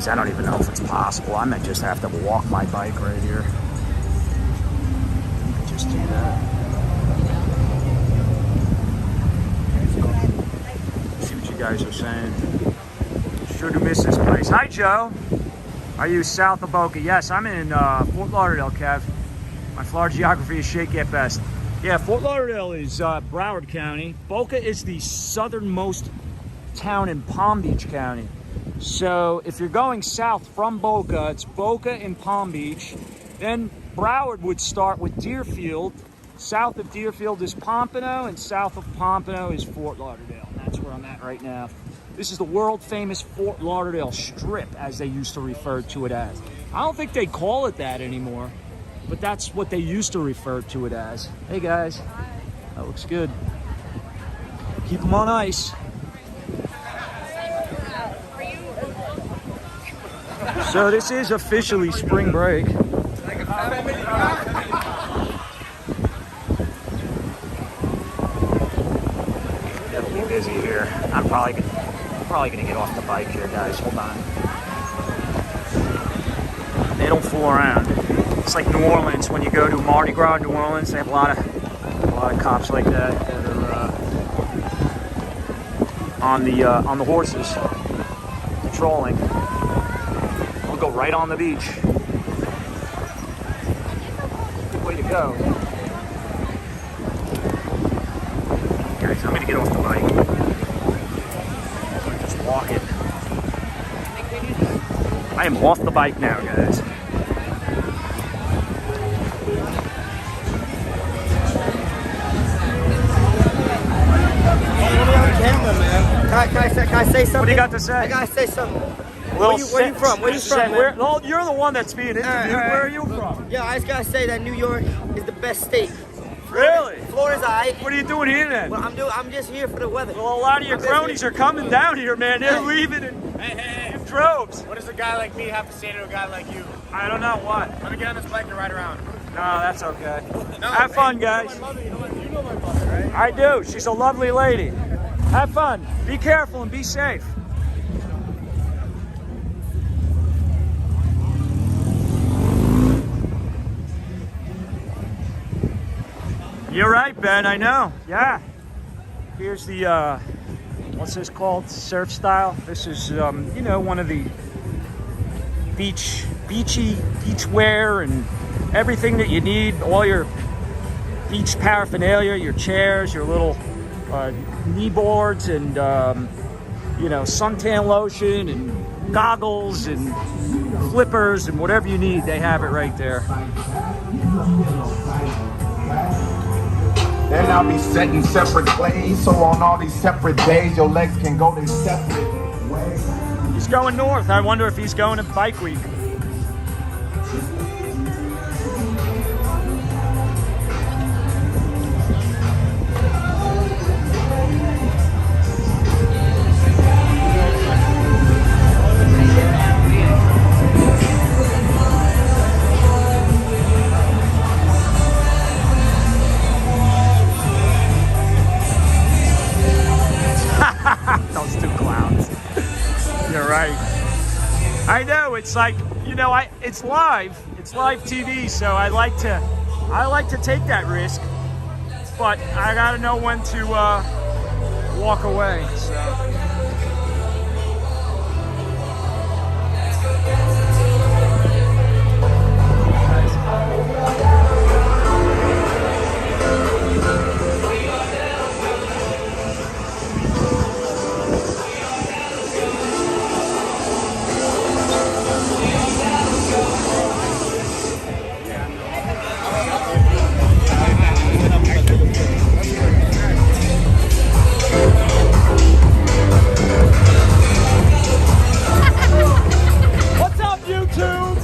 Guys, I don't even know if it's possible. I might just have to walk my bike right here. Just do that. See what you guys are saying. Sure do miss this place. Hi, Joe. Are you south of Boca? Yes, I'm in Fort Lauderdale, Kev. My Florida geography is shaky at best. Yeah, Fort Lauderdale is Broward County. Boca is the southernmost town in Palm Beach County. So if you're going south from Boca, it's Boca and Palm Beach. Then Broward would start with Deerfield. South of Deerfield is Pompano, and south of Pompano is Fort Lauderdale. And that's where I'm at right now. This is the world famous Fort Lauderdale Strip, as they used to refer to it as. I don't think they call it that anymore, but that's what they used to refer to it as. Hey guys, that looks good. Keep them on ice. So this is officially spring break. Definitely busy here. I'm probably gonna get off the bike here, guys. Hold on. They don't fool around. It's like New Orleans. When you go to Mardi Gras, New Orleans, they have a lot of cops like that are on the horses, patrolling. We'll go right on the beach. Good way to go. Guys, I'm gonna get off the bike. Just walk it. I am off the bike now, guys. Camera, man. Can I say something? What do you got to say? I gotta say something. Where you from? Where you from, man? Well, you're the one that's being interviewed. All right. Where are you from? Yeah, I just gotta say that New York is the best state. Really? Florida's alright. What are you doing here then? Well, I'm just here for the weather. Well, a lot of your cronies are coming down here, man. They're leaving in droves. What does a guy like me have to say to a guy like you? I don't know what. Let me get on this bike and ride around. No, that's okay. No, Have fun, you know guys. my mother, you know my mother, right? I do. She's a lovely lady. Have fun. Be careful and be safe. You're right, Ben. I know. Yeah. Here's the what's this called? Surf style. This is you know, one of the beachy wear and everything that you need. All your beach paraphernalia, your chairs, your little knee boards, and you know, suntan lotion and goggles and flippers and whatever you need. They have it right there. Then I'll be setting separate ways, so on all these separate days, your legs can go their separate ways. He's going north. I wonder if he's going to Bike Week. Those two clowns. You're right. I know, it's like, you know, it's live TV, so I like to take that risk, but I gotta know when to walk away. So. What's up, YouTube?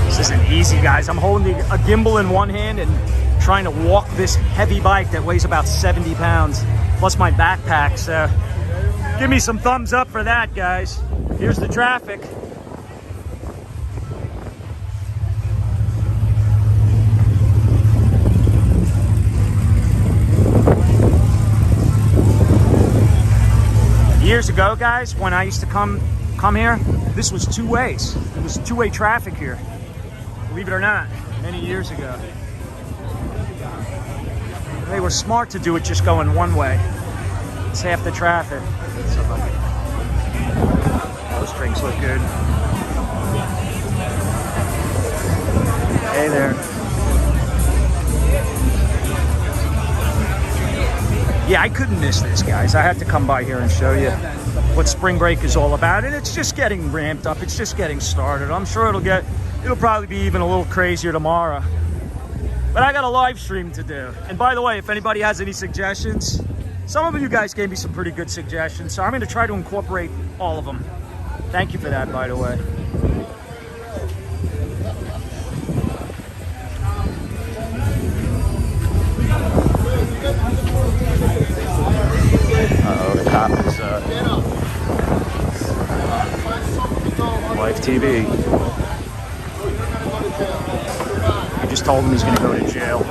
This isn't easy, guys. I'm holding a gimbal in one hand and trying to walk this heavy bike that weighs about 70 pounds, plus my backpack. So give me some thumbs up for that, guys. Here's the traffic. Years ago, guys, when I used to come here, this was two ways. It was two-way traffic here. Believe it or not, many years ago. They were smart to do it just going one way. It's half the traffic. Those drinks look good. Hey there. Yeah, I couldn't miss this, guys. I had to come by here and show you what spring break is all about. And it's just getting ramped up. It's just getting started. I'm sure it'll probably be even a little crazier tomorrow. But I got a live stream to do. And by the way, if anybody has any suggestions, some of you guys gave me some pretty good suggestions. So I'm going to try to incorporate all of them. Thank you for that, by the way. Uh-oh, the cop is live TV. I just told him he's going to go to jail.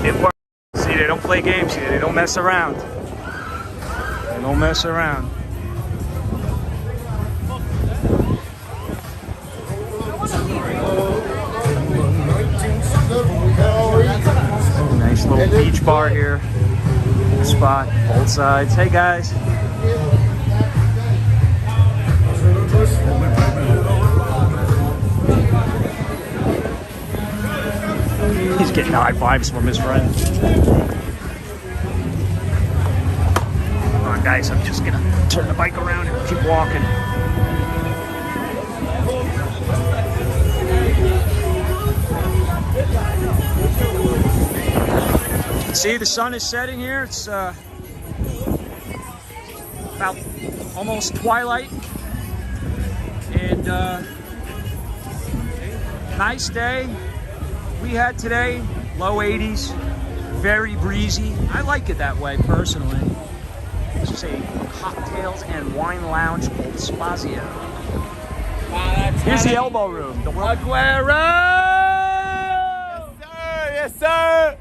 It works. See, they don't play games here. They don't mess around. They don't mess around. Nice little beach bar here. Good spot, both sides. Hey guys. He's getting high vibes from his friend. Come on, guys. I'm just gonna turn the bike around and keep walking. See, the sun is setting here. It's about almost twilight. And nice day we had today. Low 80s, very breezy. I like it that way personally. This is a cocktails and wine lounge called Spazio. Here's the elbow room. The Aguero! Yes, sir!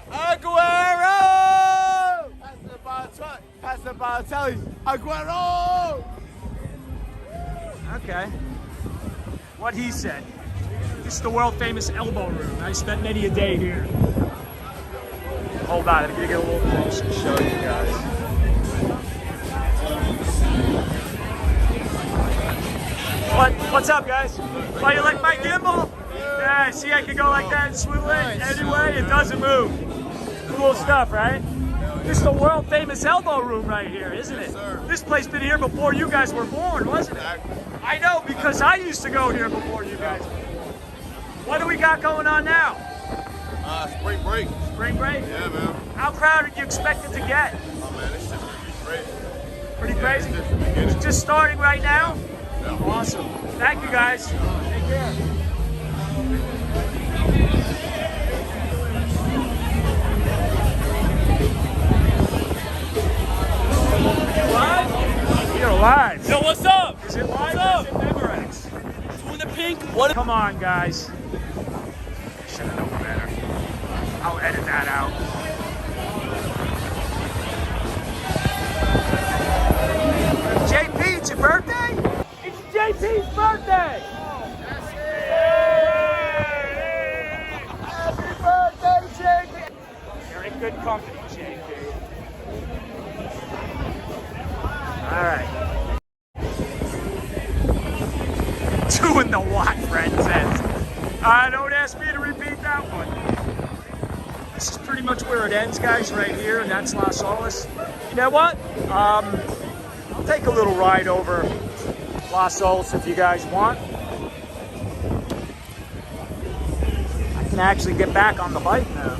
Aguero! Pass the Balotelli. Aguero! Okay. What he said. This is the world famous elbow room. I spent many a day here. Hold on, I'm gonna get a little closer to show you guys. What's up, guys? Oh, you like my gimbal? Yeah, see, I can go like that and swivel it anyway. It doesn't move. Cool stuff, right? This is the world famous elbow room right here, isn't it? This place been here before you guys were born, wasn't it? I know, because I used to go here before you guys. What do we got going on now? Spring break. Spring break? Yeah, man. How crowded do you expect it to get? Oh, man, it's just crazy. Pretty crazy? It's just the beginning. It's just starting right now? Yeah. Awesome. Thank you, guys. Take care. You're live. Yo, what's up? Is it live What's or is it Memorex? Two in the pink. What? Come on, guys. Should have known better. I'll edit that out. JP, it's your birthday? It's JP's birthday. Happy birthday, JP! You're in good company, JP. All right. Doing the what, Fred says. Don't ask me to repeat that one. This is pretty much where it ends, guys, right here, and that's Las Olas. You know what? I'll take a little ride over Los Ols if you guys want. I can actually get back on the bike now.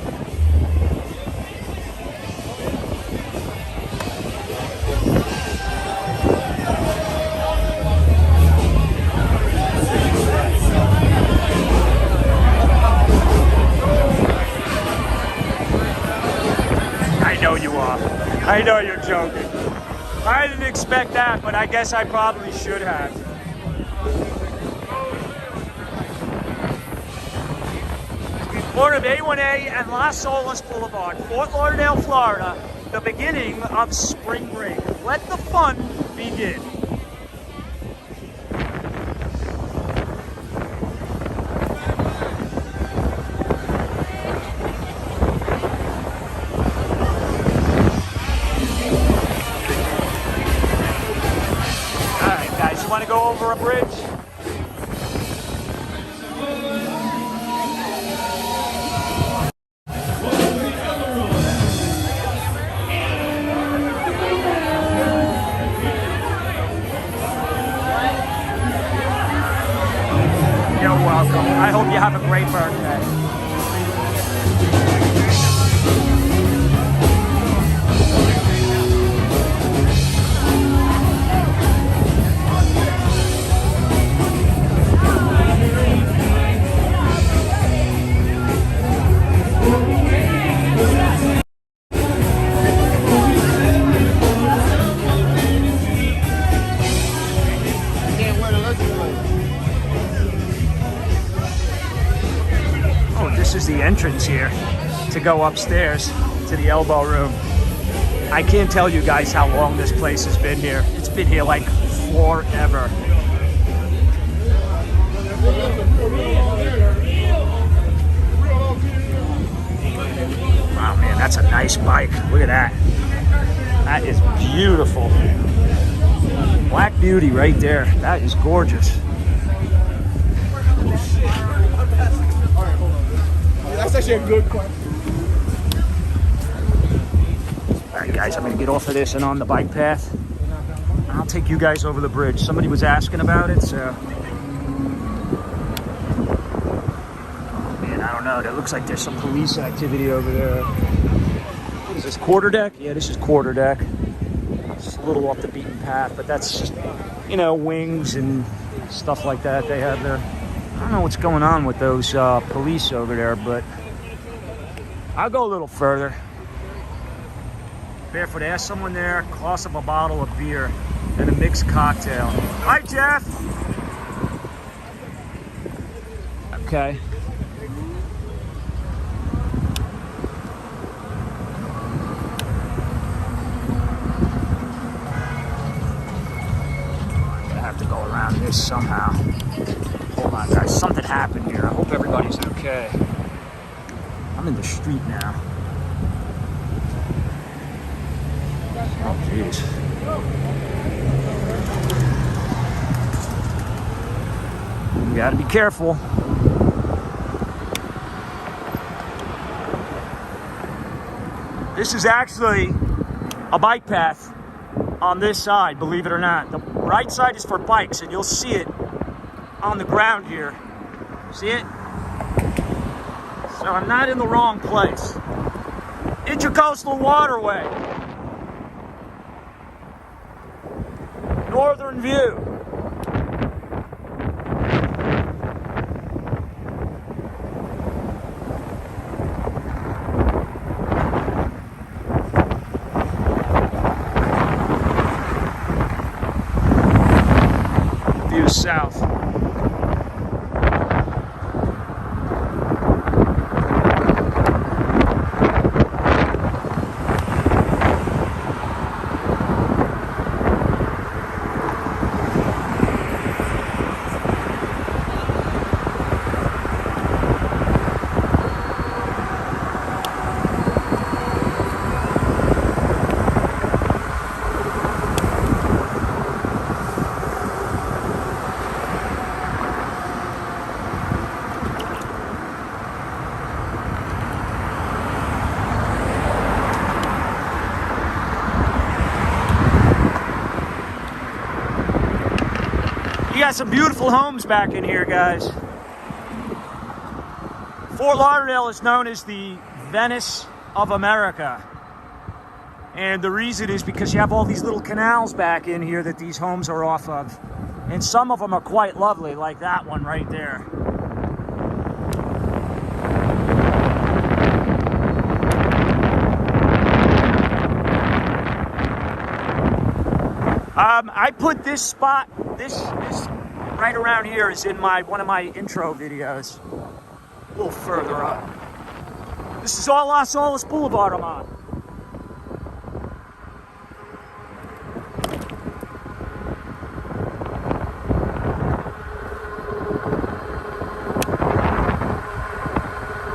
I know you are. I know you're joking. I didn't expect that, but I guess I probably should have. Corner of A1A and Las Olas Boulevard, Fort Lauderdale, Florida, the beginning of spring break. Let the fun begin. Want to go over a bridge? You're welcome. I hope you have a great birthday. This is the entrance here to go upstairs to the elbow room. I can't tell you guys how long this place has been here. It's been here like forever. Wow, man, that's a nice bike. Look at that. That is beautiful. Black Beauty right there. That is gorgeous. That's actually a good question. All right, guys, I'm gonna get off of this and on the bike path. I'll take you guys over the bridge. Somebody was asking about it, so. Oh, man, I don't know. That looks like there's some police activity over there. What is this, quarter deck? Yeah, this is quarter deck. It's a little off the beaten path, but that's just, you know, wings and stuff like that they have there. I don't know what's going on with those police over there, but I'll go a little further. Barefoot, ask someone there, cost of a bottle of beer and a mixed cocktail. Hi, Jeff. Okay. I have to go around this somehow. Hold on, guys. Something happened here. I hope everybody's okay. I'm in the street now. Oh, jeez. You gotta be careful. This is actually a bike path on this side, believe it or not. The right side is for bikes, and you'll see it on the ground here. See it? So I'm not in the wrong place. Intracoastal waterway. Northern view. View south. You got some beautiful homes back in here, guys. Fort Lauderdale is known as the Venice of America. And the reason is because you have all these little canals back in here that these homes are off of. And some of them are quite lovely, like that one right there. I put this spot, this right around here is in one of my intro videos. A little further up. This is all Las Olas Boulevard I'm on.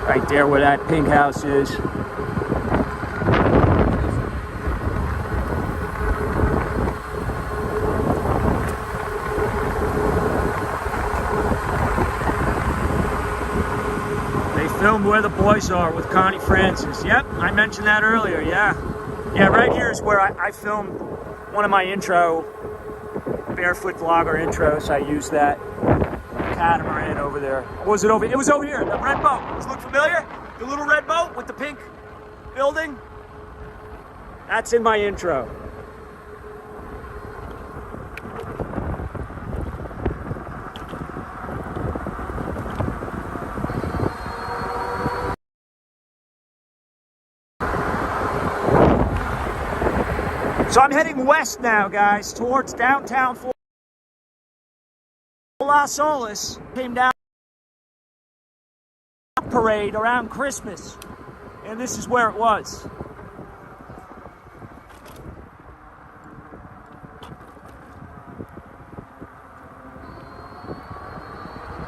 Right there where that pink house is. Filmed Where the Boys Are with Connie Francis. Yep, I mentioned that earlier, yeah. Yeah, right here is where I filmed one of my intro, barefoot vlogger intros. I used that catamaran over there. Or was it over? It was over here, the red boat. Does it look familiar? The little red boat with the pink building? That's in my intro. So I'm heading west now, guys, towards downtown Fort Las Olas. Came down parade around Christmas, and this is where it was.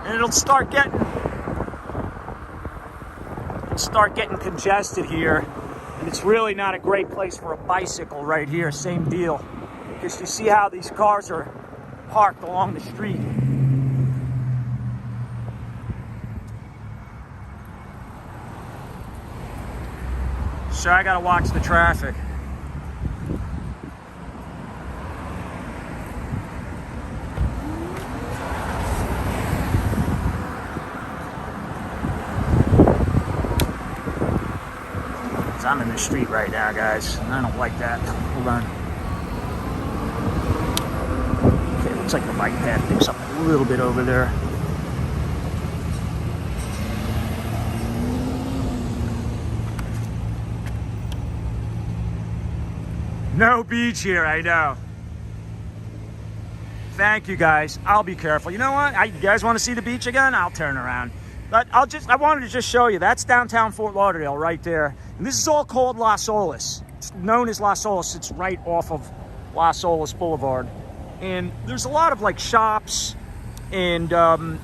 And it'll start getting congested here. And it's really not a great place for a bicycle right here, same deal. Because you see how these cars are parked along the street. So I gotta watch the traffic. I'm in the street right now, guys, and I don't like that. Hold on. Okay, looks like the bike path picks up a little bit over there. No beach here, I know. Thank you, guys. I'll be careful. You know what? You guys want to see the beach again? I'll turn around. But I wanted to just show you. That's downtown Fort Lauderdale right there. And this is all called Las Olas. It's known as Las Olas. It's right off of Las Olas Boulevard. And there's a lot of like shops and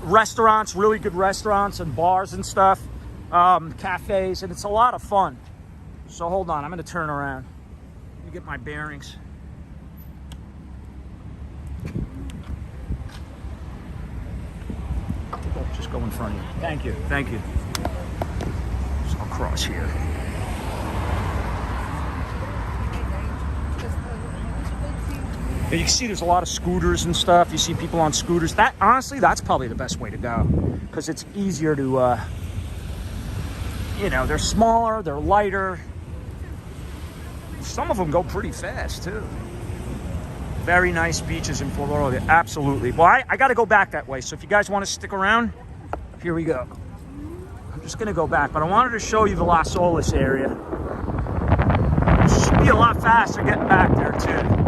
restaurants, really good restaurants and bars and stuff, cafes, and it's a lot of fun. So hold on, I'm gonna turn around. Let me get my bearings. Just go in front of you. Thank you, thank you. So I'll cross here. You can see there's a lot of scooters and stuff. You see people on scooters. That, honestly, that's probably the best way to go because it's easier to, you know, they're smaller, they're lighter. Some of them go pretty fast too. Very nice beaches in Fort Lauderdale, absolutely. Well, I got to go back that way. So if you guys want to stick around, here we go. I'm just gonna go back, but I wanted to show you the Las Olas area. It should be a lot faster getting back there too.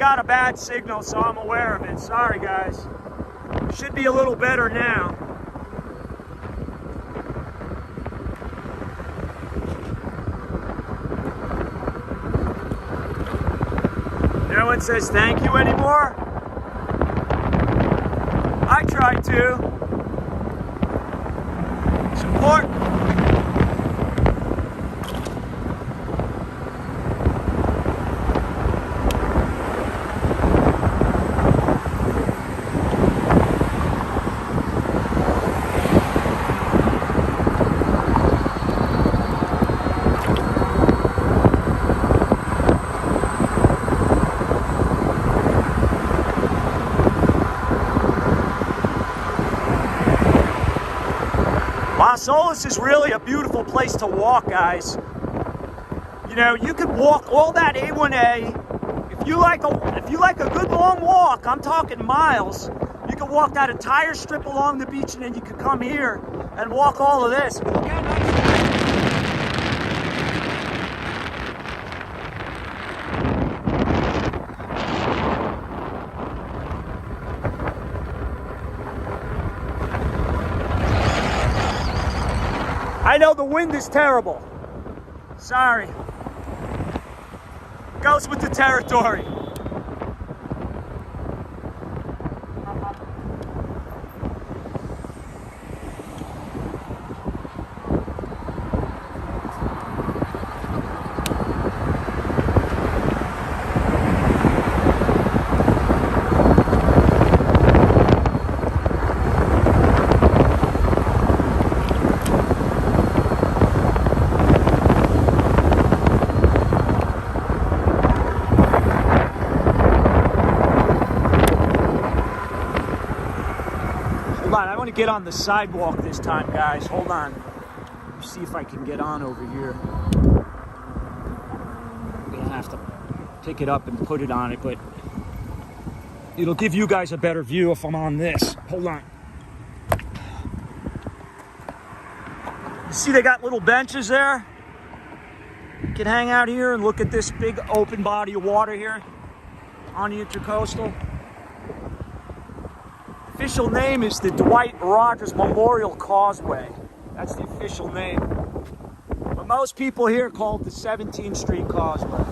got a bad signal, so I'm aware of it. Sorry, guys. Should be a little better now. No one says thank you anymore. I try to. Support. Las Olas is really a beautiful place to walk, guys. You know, you could walk all that A1A. If you like a good long walk, I'm talking miles, you could walk that entire strip along the beach, and then you could come here and walk all of this. Look how nice it is. I know the wind is terrible. Sorry. Goes with the territory. I want to get on the sidewalk this time, guys. Hold on. Let me see if I can get on over here. I'm going to have to pick it up and put it on it, but it'll give you guys a better view if I'm on this. Hold on. You see they got little benches there? You can hang out here and look at this big open body of water here on the Intracoastal. Official name is the Dwight Rogers Memorial Causeway. That's the official name. But most people here call it the 17th Street Causeway.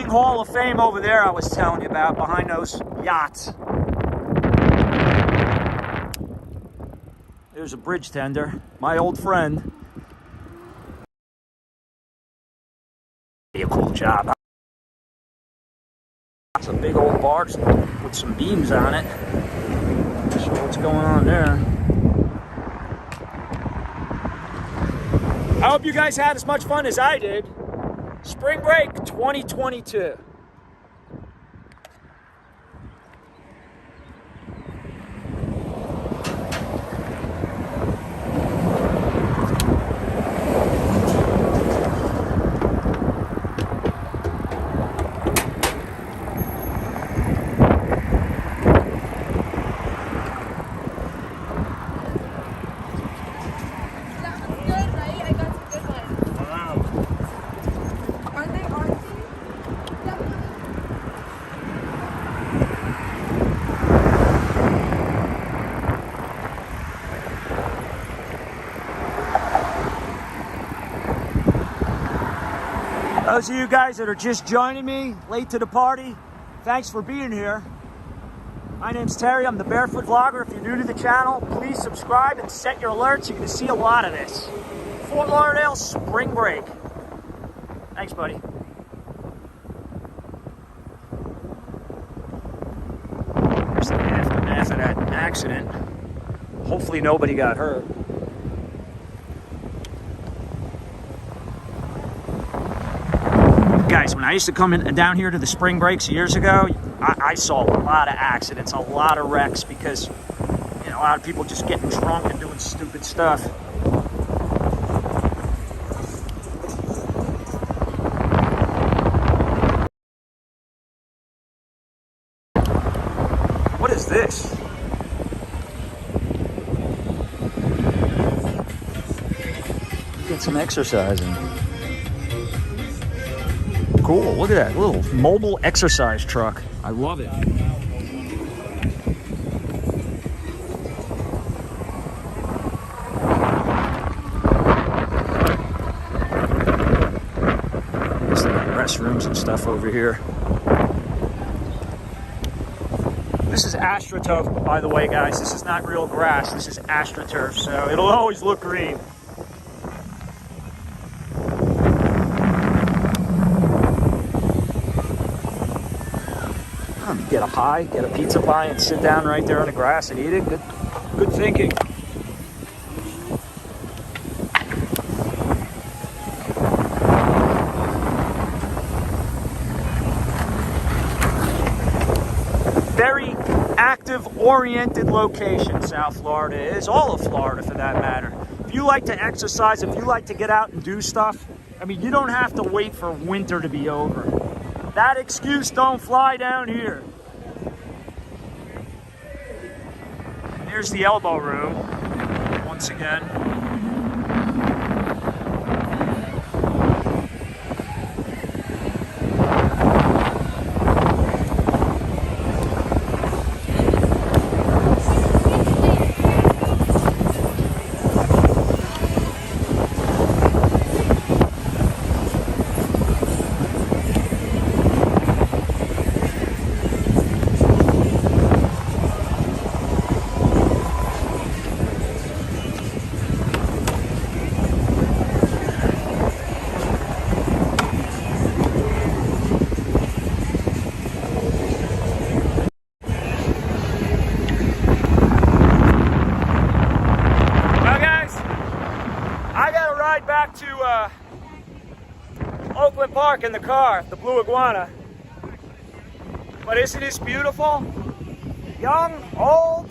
Hall of Fame over there I was telling you about, behind those yachts. There's a bridge tender, my old friend. Be a cool job. It's a big old barge with some beams on it. Not sure what's going on there. I hope you guys had as much fun as I did. Spring break 2022. Those of you guys that are just joining me, late to the party, thanks for being here. My name's Terry, I'm the Barefoot Vlogger. If you're new to the channel, please subscribe and set your alerts. You're gonna see a lot of this. Fort Lauderdale, spring break. Thanks, buddy. Here's the aftermath of that accident. Hopefully nobody got hurt. Guys, when I used to come in down here to the spring breaks years ago, I saw a lot of accidents, a lot of wrecks, because you know, a lot of people just getting drunk and doing stupid stuff. is this? Get some exercising. Cool, look at that little mobile exercise truck. I love it. Restrooms and stuff over here. This is AstroTurf, by the way, guys. This is not real grass. This is AstroTurf, so it'll always look green. Get a pie, get a pizza pie, and sit down right there on the grass and eat it. Good thinking. Very active-oriented location, South Florida is. All of Florida, for that matter. If you like to exercise, if you like to get out and do stuff, I mean, you don't have to wait for winter to be over. That excuse don't fly down here. Here's the elbow room, once again. Back to Oakland Park in the car, the Blue Iguana. But isn't this beautiful? Young, old,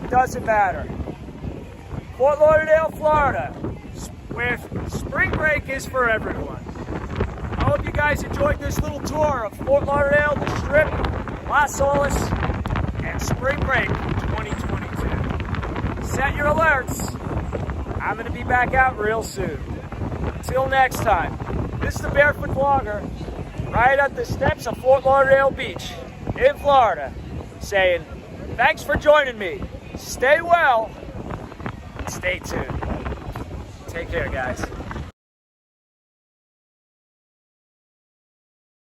doesn't matter. Fort Lauderdale, Florida, where spring break is for everyone. I hope you guys enjoyed this little tour of Fort Lauderdale, the Strip, Las Olas, and spring break 2022. Set your alerts. I'm going to be back out real soon. Till next time, this is the Barefoot Vlogger, right at the steps of Fort Lauderdale Beach in Florida, saying thanks for joining me. Stay well, and stay tuned. Take care, guys.